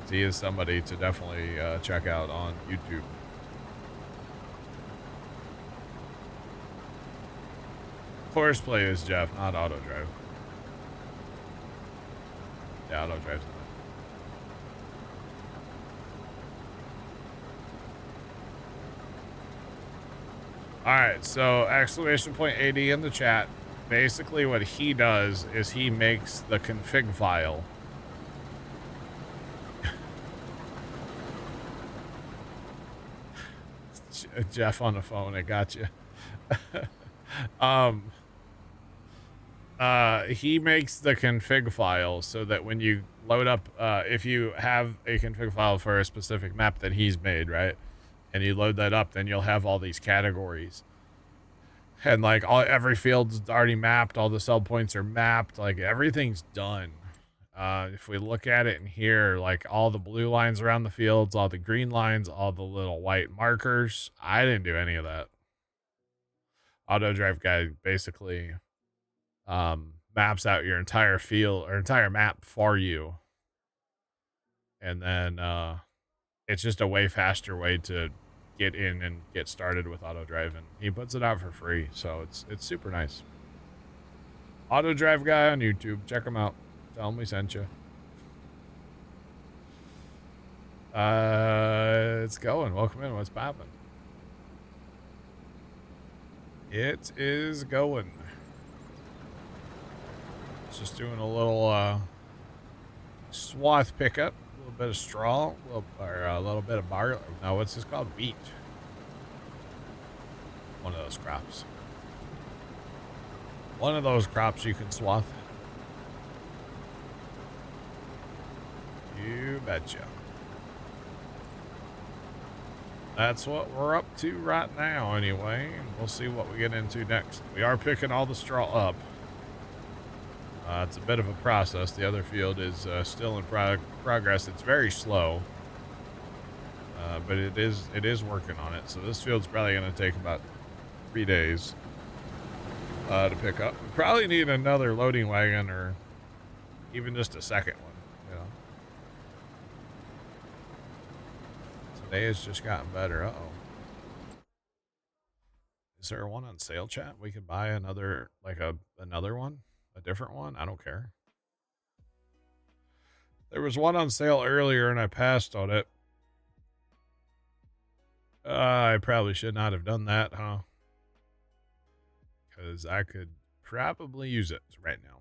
He is somebody to definitely check out on YouTube. Course play is Jeff, not auto drive. Yeah, auto drive's not. Alright, so exclamation point AD in the chat. Basically what he does is he makes the config file. Jeff on the phone, I got you. He makes the config file so that when you load up, if you have a config file for a specific map that he's made, right? And you load that up, then you'll have all these categories. And like every field's already mapped, all the sell points are mapped, like everything's done. If we look at it in here, like all the blue lines around the fields, all the green lines, all the little white markers, I didn't do any of that. Auto drive guy basically maps out your entire field or entire map for you. And then it's just a way faster way to get in and get started with auto drive, and he puts it out for free, so it's super nice. Auto drive guy on YouTube, check him out. Tell him we sent you. It's going. Welcome in. What's poppin'? It is going. Just doing a little swath pickup, a little bit of straw, a little bit of barley. No, what's this called? Wheat. One of those crops. One of those crops you can swath. You betcha. That's what we're up to right now anyway. And we'll see what we get into next. We are picking all the straw up. It's a bit of a process. The other field is still in progress. It's very slow. But it is working on it. So this field's probably going to take about 3 days to pick up. We probably need another loading wagon or even just a second one, you know. Today has just gotten better. Uh-oh. Is there one on sale, chat? We could buy another, like another one? A different one? I don't care. There was one on sale earlier and I passed on it. I probably should not have done that, huh? Because I could probably use it right now.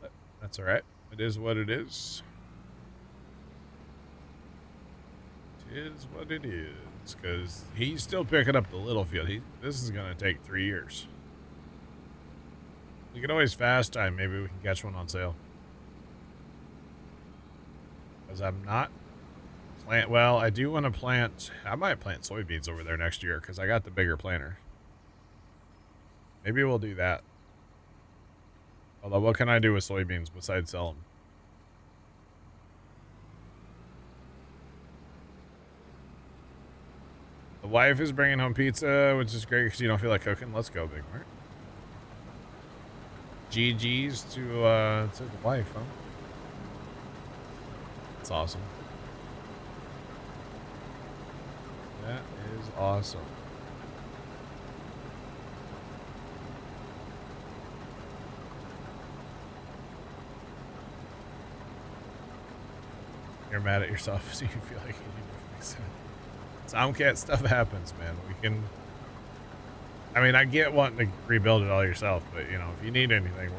But that's all right. It is what it is. It is what it is. Because he's still picking up the Littlefield. This is going to take 3 years. We can always fast time. Maybe we can catch one on sale. Because I'm not well, I do want to plant. I might plant soybeans over there next year because I got the bigger planter. Maybe we'll do that. Although, what can I do with soybeans besides sell them? The wife is bringing home pizza, which is great because you don't feel like cooking. Let's go, Big Mart. GG's to the wife, huh? That's awesome. That is awesome. You're mad at yourself, so you feel like you need to fix it. Soundcat stuff happens, man. We can. I mean, I get wanting to rebuild it all yourself, but you know, if you need anything,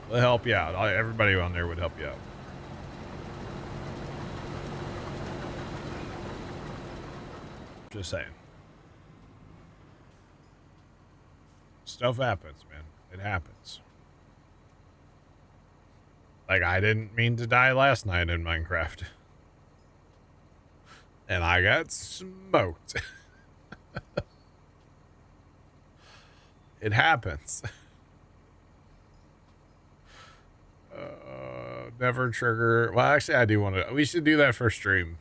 we'll help you out. Everybody on there would help you out. Just saying. Stuff happens, man. It happens. Like, I didn't mean to die last night in Minecraft. And I got smoked. It happens. Never trigger. Well, actually, I do want to. We should do that for stream.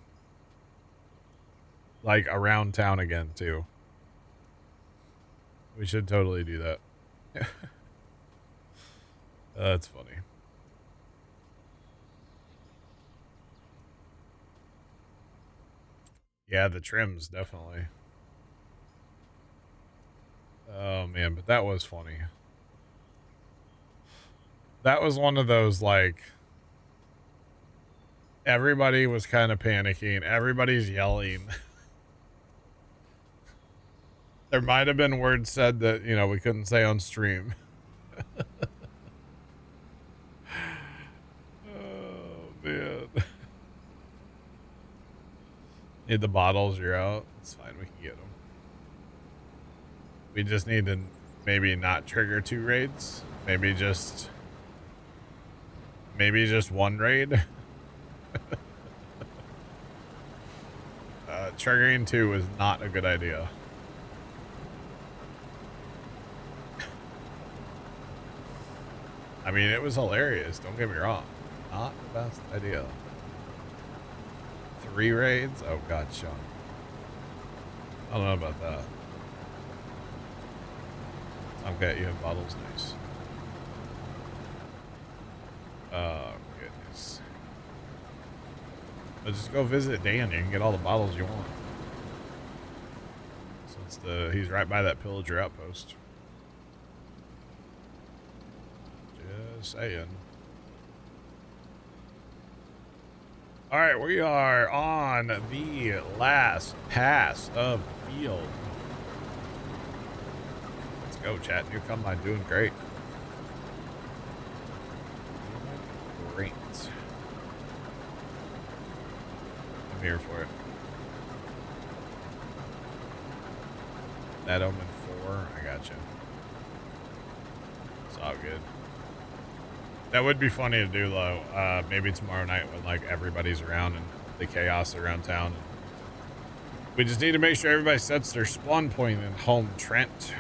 Like, around town again, too. We should totally do that. That's funny. Yeah, the trims, definitely. Oh, man, but that was funny. That was one of those, like, everybody was kind of panicking. Everybody's yelling. There might have been words said that, you know, we couldn't say on stream. Oh, man. Need the bottles, you're out. It's fine, we can get them. We just need to maybe not trigger 2 raids. Maybe just one raid. Triggering 2 is not a good idea. I mean, it was hilarious. Don't get me wrong. Not the best idea. 3 raids? Oh, God, Sean. I don't know about that. Okay, you have bottles. Nice. Oh, goodness. But just go visit Dan. You can get all the bottles you want. Since he's right by that pillager outpost. Just saying. All right, we are on the last pass of the field. Let's go, chat. New combine doing great. Great. I'm here for it. That Omen 4, I got you. It's all good. That would be funny to do, though. Maybe tomorrow night when, like, everybody's around and the chaos around town. We just need to make sure everybody sets their spawn point in home Trent.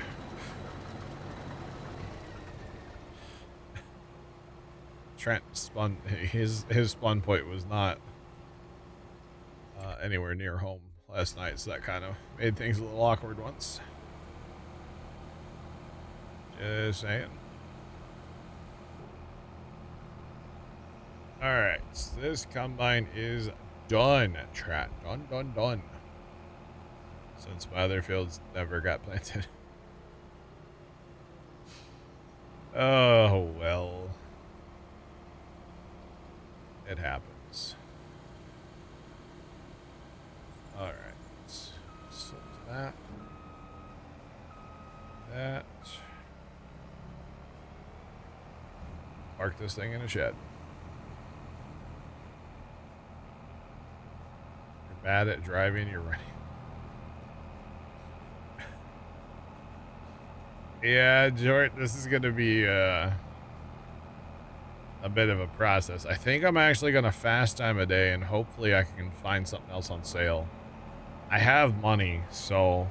Trent spawn, his spawn point was not anywhere near home last night, so that kind of made things a little awkward once. Just saying. Alright, so this combine is done, chat. Done. Since my other fields never got planted. Oh, well. It happens. All right. So that. Park this thing in a shed. You're bad at driving, you're right. Yeah, Jort, this is going to be a bit of a process. I think I'm actually going to fast time a day, and hopefully I can find something else on sale. I have money, so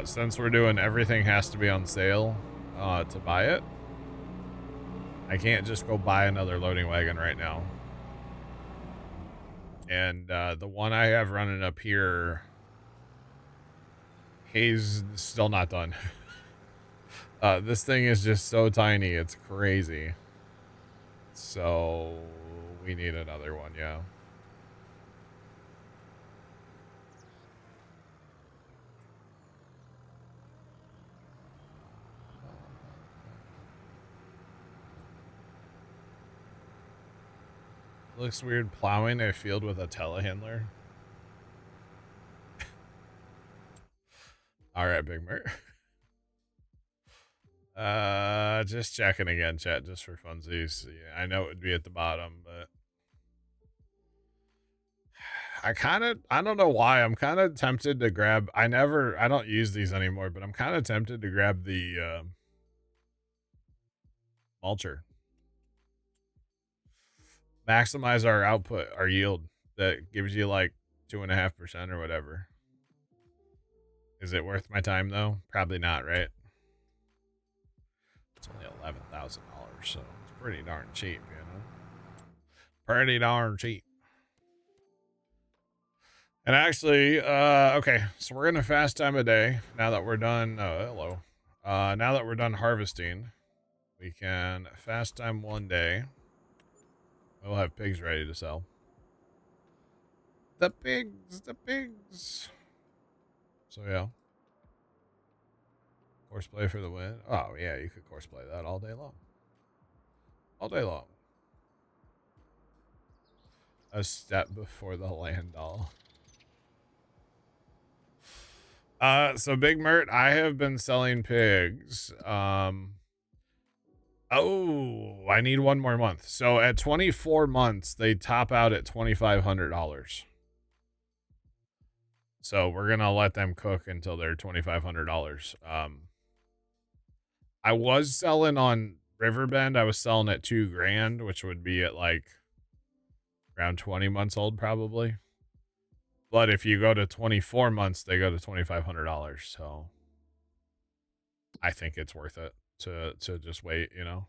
since we're doing everything has to be on sale to buy it, I can't just go buy another loading wagon right now. And the one I have running up here, he's still not done. This thing is just so tiny, it's crazy. So we need another one, yeah. Looks weird plowing a field with a telehandler. All right, Big Mert. Just checking again, chat, just for funsies. Yeah, I know it would be at the bottom, but I don't know why. I'm kind of tempted to grab. I don't use these anymore, but I'm kind of tempted to grab the mulcher. Maximize our output, our yield. That gives you like 2.5% or whatever. Is it worth my time though? Probably not, right? It's only $11,000, so it's pretty darn cheap, you know? Pretty darn cheap. And actually, okay, so we're gonna fast time a day now that we're done. Hello. Now that we're done harvesting, we can fast time one day. We'll have pigs ready to sell. The pigs, the pigs. So yeah. Horseplay for the win. Oh yeah, you could horseplay that all day long. All day long. A step before the land doll. So Big Mert, I have been selling pigs. Oh, I need one more month. So at 24 months, they top out at $2,500. So we're gonna let them cook until they're $2,500. I was selling on Riverbend. I was selling at $2,000, which would be at like around 20 months old, probably. But if you go to 24 months, they go to $2,500. So I think it's worth it to just wait, you know.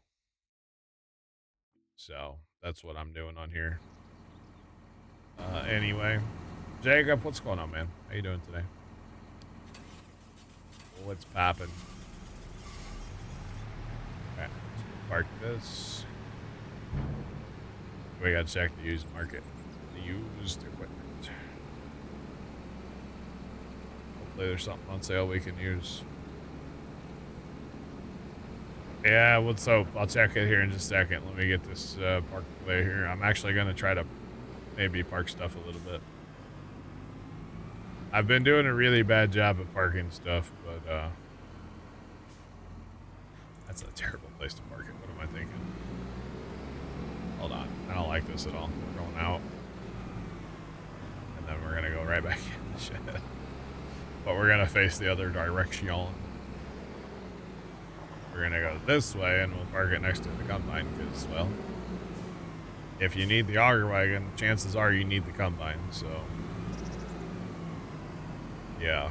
So that's what I'm doing on here. Anyway, Jacob, what's going on, man? How you doing today? What's popping? Okay, so park this. We gotta check the used market. The used equipment. Hopefully there's something on sale we can use. Yeah, let's hope. I'll check it here in just a second. Let me get this park away here. I'm actually gonna try to maybe park stuff a little bit. I've been doing a really bad job of parking stuff, but that's a terrible place to park it. What am I thinking? Hold on. I don't like this at all. We're going out. And then we're gonna go right back in the shed. But we're gonna face the other direction. We're gonna go this way and we'll park it next to the combine because, well, if you need the auger wagon, chances are you need the combine, so yeah.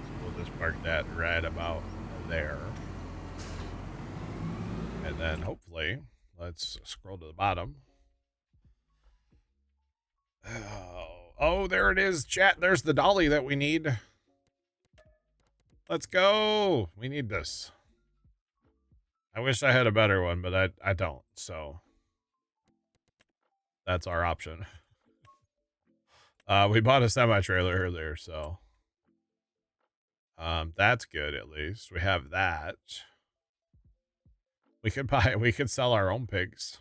So we'll just park that right about there. And then hopefully, let's scroll to the bottom. Oh, there it is, chat. There's the dolly that we need. Let's go. We need this. I wish I had a better one, but I don't, so that's our option. We bought a semi-trailer earlier, so that's good at least. We have that. We could sell our own pigs.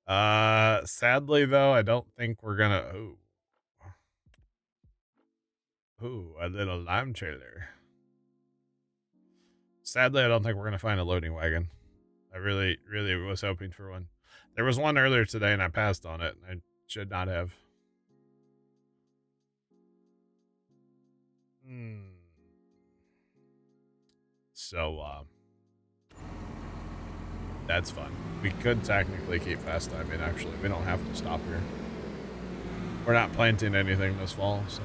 Sadly though, I don't think we're gonna. Ooh, a little lime trailer. Sadly, I don't think we're gonna find a loading wagon. I really, really was hoping for one. There was one earlier today and I passed on it. I should not have. So, that's fun. We could technically keep fast timing, actually. We don't have to stop here. We're not planting anything this fall, so.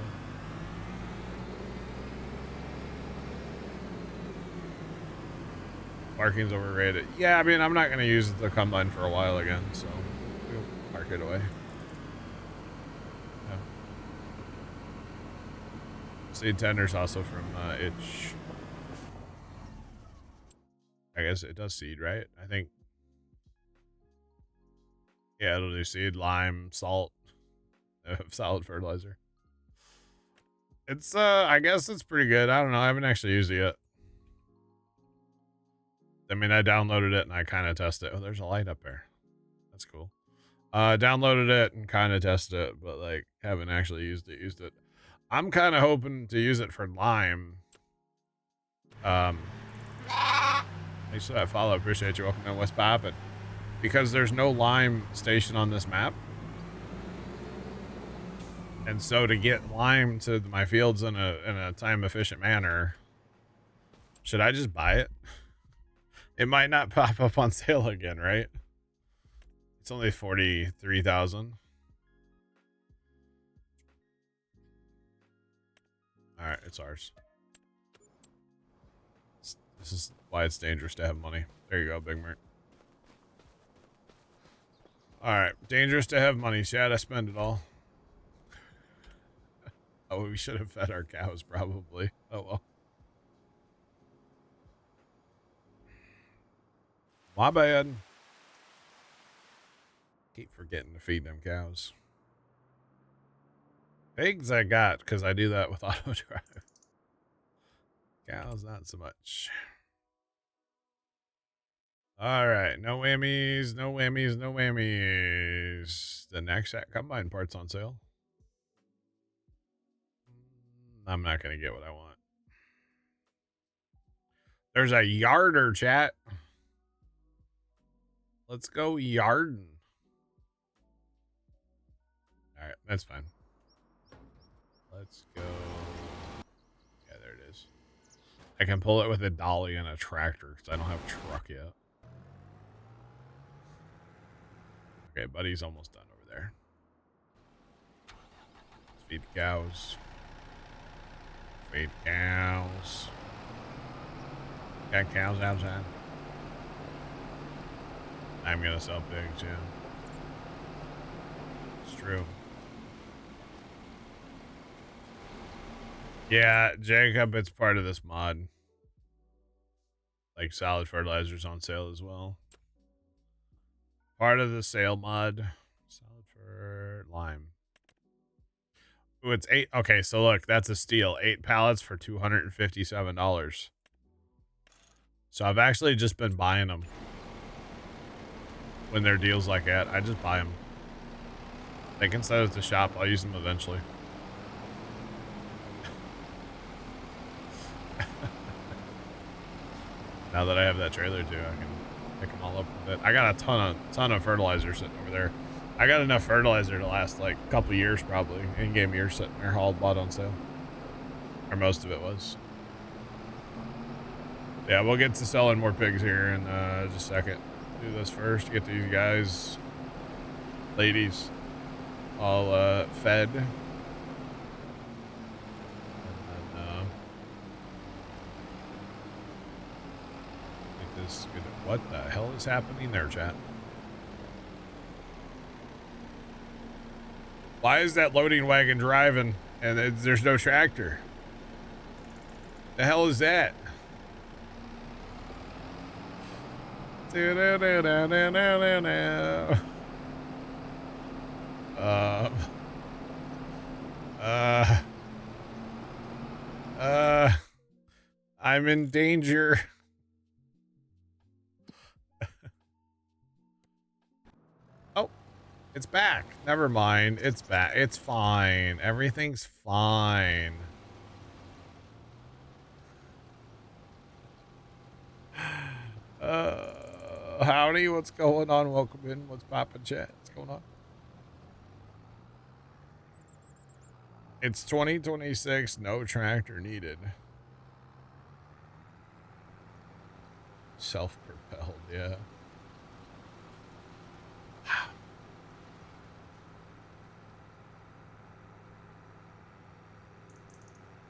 Parking's overrated. Yeah, I mean, I'm not going to use the combine for a while again, so we'll park it away. Yeah. Seed tender's also from Itch. I guess it does seed, right? I think. Yeah, it'll do seed, lime, salt, solid fertilizer. It's, I guess it's pretty good. I don't know. I haven't actually used it yet. I mean, I downloaded it and I kind of tested it. Oh, there's a light up there. That's cool. Downloaded it and kind of tested it, but like haven't actually used it. I'm kind of hoping to use it for lime. Thanks for that follow. Appreciate you. Welcome to West Poppin'. Because there's no lime station on this map. And so to get lime to my fields in a time efficient manner, should I just buy it? It might not pop up on sale again, right? It's only 43,000. All right, it's ours. This is why it's dangerous to have money. There you go, Big Mert. All right, dangerous to have money. Chad, I spend it all. Oh, we should have fed our cows, probably. Oh, well. My bad. Keep forgetting to feed them cows. Pigs I got, because I do that with auto drive. Cows, not so much. All right, no whammies, no whammies, no whammies. The next combine part's on sale. I'm not going to get what I want. There's a yarder, chat. Let's go yarding. All right, that's fine. Let's go. Yeah, there it is. I can pull it with a dolly and a tractor because I don't have a truck yet. Okay, buddy's almost done over there. Let's feed cows. Feed cows. Got cows outside. I'm gonna sell pigs, yeah. It's true. Yeah, Jacob, it's part of this mod. Like solid fertilizers on sale as well. Part of the sale mod. Solid for lime. Ooh, it's 8. Okay, so look, that's a steal. 8 pallets for $257. So I've actually just been buying them. When there are deals like that, I just buy them. They can set it at the shop. I'll use them eventually. Now that I have that trailer too, I can pick them all up with it. I got a ton of fertilizer sitting over there. I got enough fertilizer to last like a couple years probably. In-game years sitting there, all bought on sale. Or most of it was. Yeah, we'll get to selling more pigs here in just a second. Do this first, get these guys, ladies, all fed. And then, get this. What the hell is happening there, chat? Why is that loading wagon driving and there's no tractor? The hell is that? I'm in danger. It's back. Never mind. It's back. It's fine. Everything's fine. Howdy. What's going on? Welcome in. What's poppin', chat? What's going on? It's 2026. No tractor needed. Self-propelled, yeah.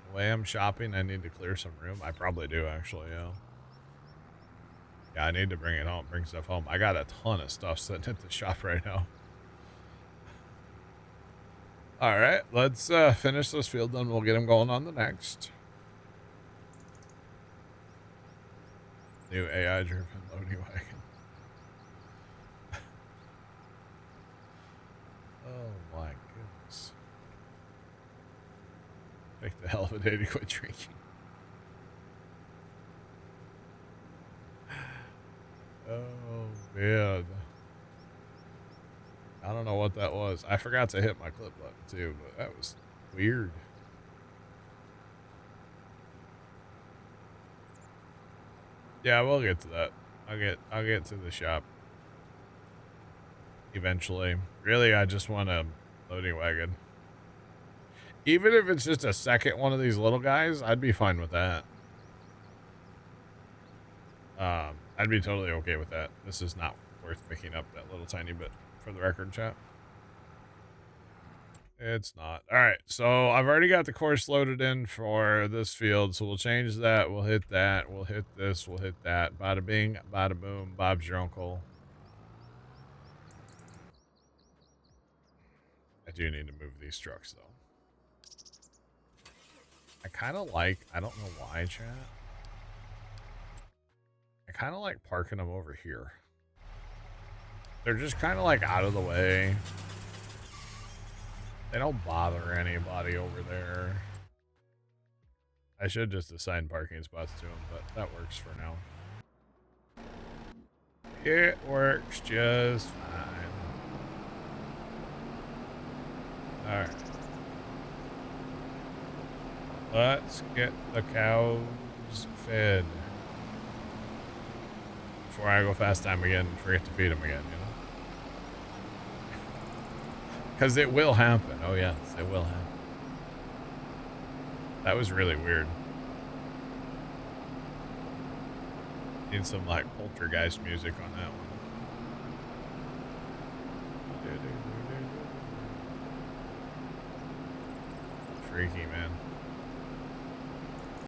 The way I'm shopping, I need to clear some room. I probably do, actually, yeah. Yeah, I need to bring it home, bring stuff home. I got a ton of stuff sitting at the shop right now. All right, let's finish this field, then we'll get him going on the next. New AI-driven loading wagon. Oh my goodness. Take the hell of a day to quit drinking. Oh man. I don't know what that was. I forgot to hit my clip button too, but that was weird. Yeah, we'll get to that. I'll get to the shop eventually. Really, I just want a loading wagon. Even if it's just a second one of these little guys, I'd be fine with that. I'd be totally okay with that. This is not worth picking up that little tiny bit for the record, chat. It's not. All right, so I've already got the course loaded in for this field, so we'll change that. We'll hit that. We'll hit this. We'll hit that. Bada bing, bada boom. Bob's your uncle. I do need to move these trucks, though. I kind of like, I don't know why, chat. I kind of like parking them over here. They're just kind of like out of the way. They don't bother anybody over there. I should just assign parking spots to them, but that works for now. It works just fine. Alright. Let's get the cows fed. Before I go fast time again and forget to feed them again, you know? Because it will happen. Oh, yes, it will happen. That was really weird. Need some, like, poltergeist music on that one. Freaky, man.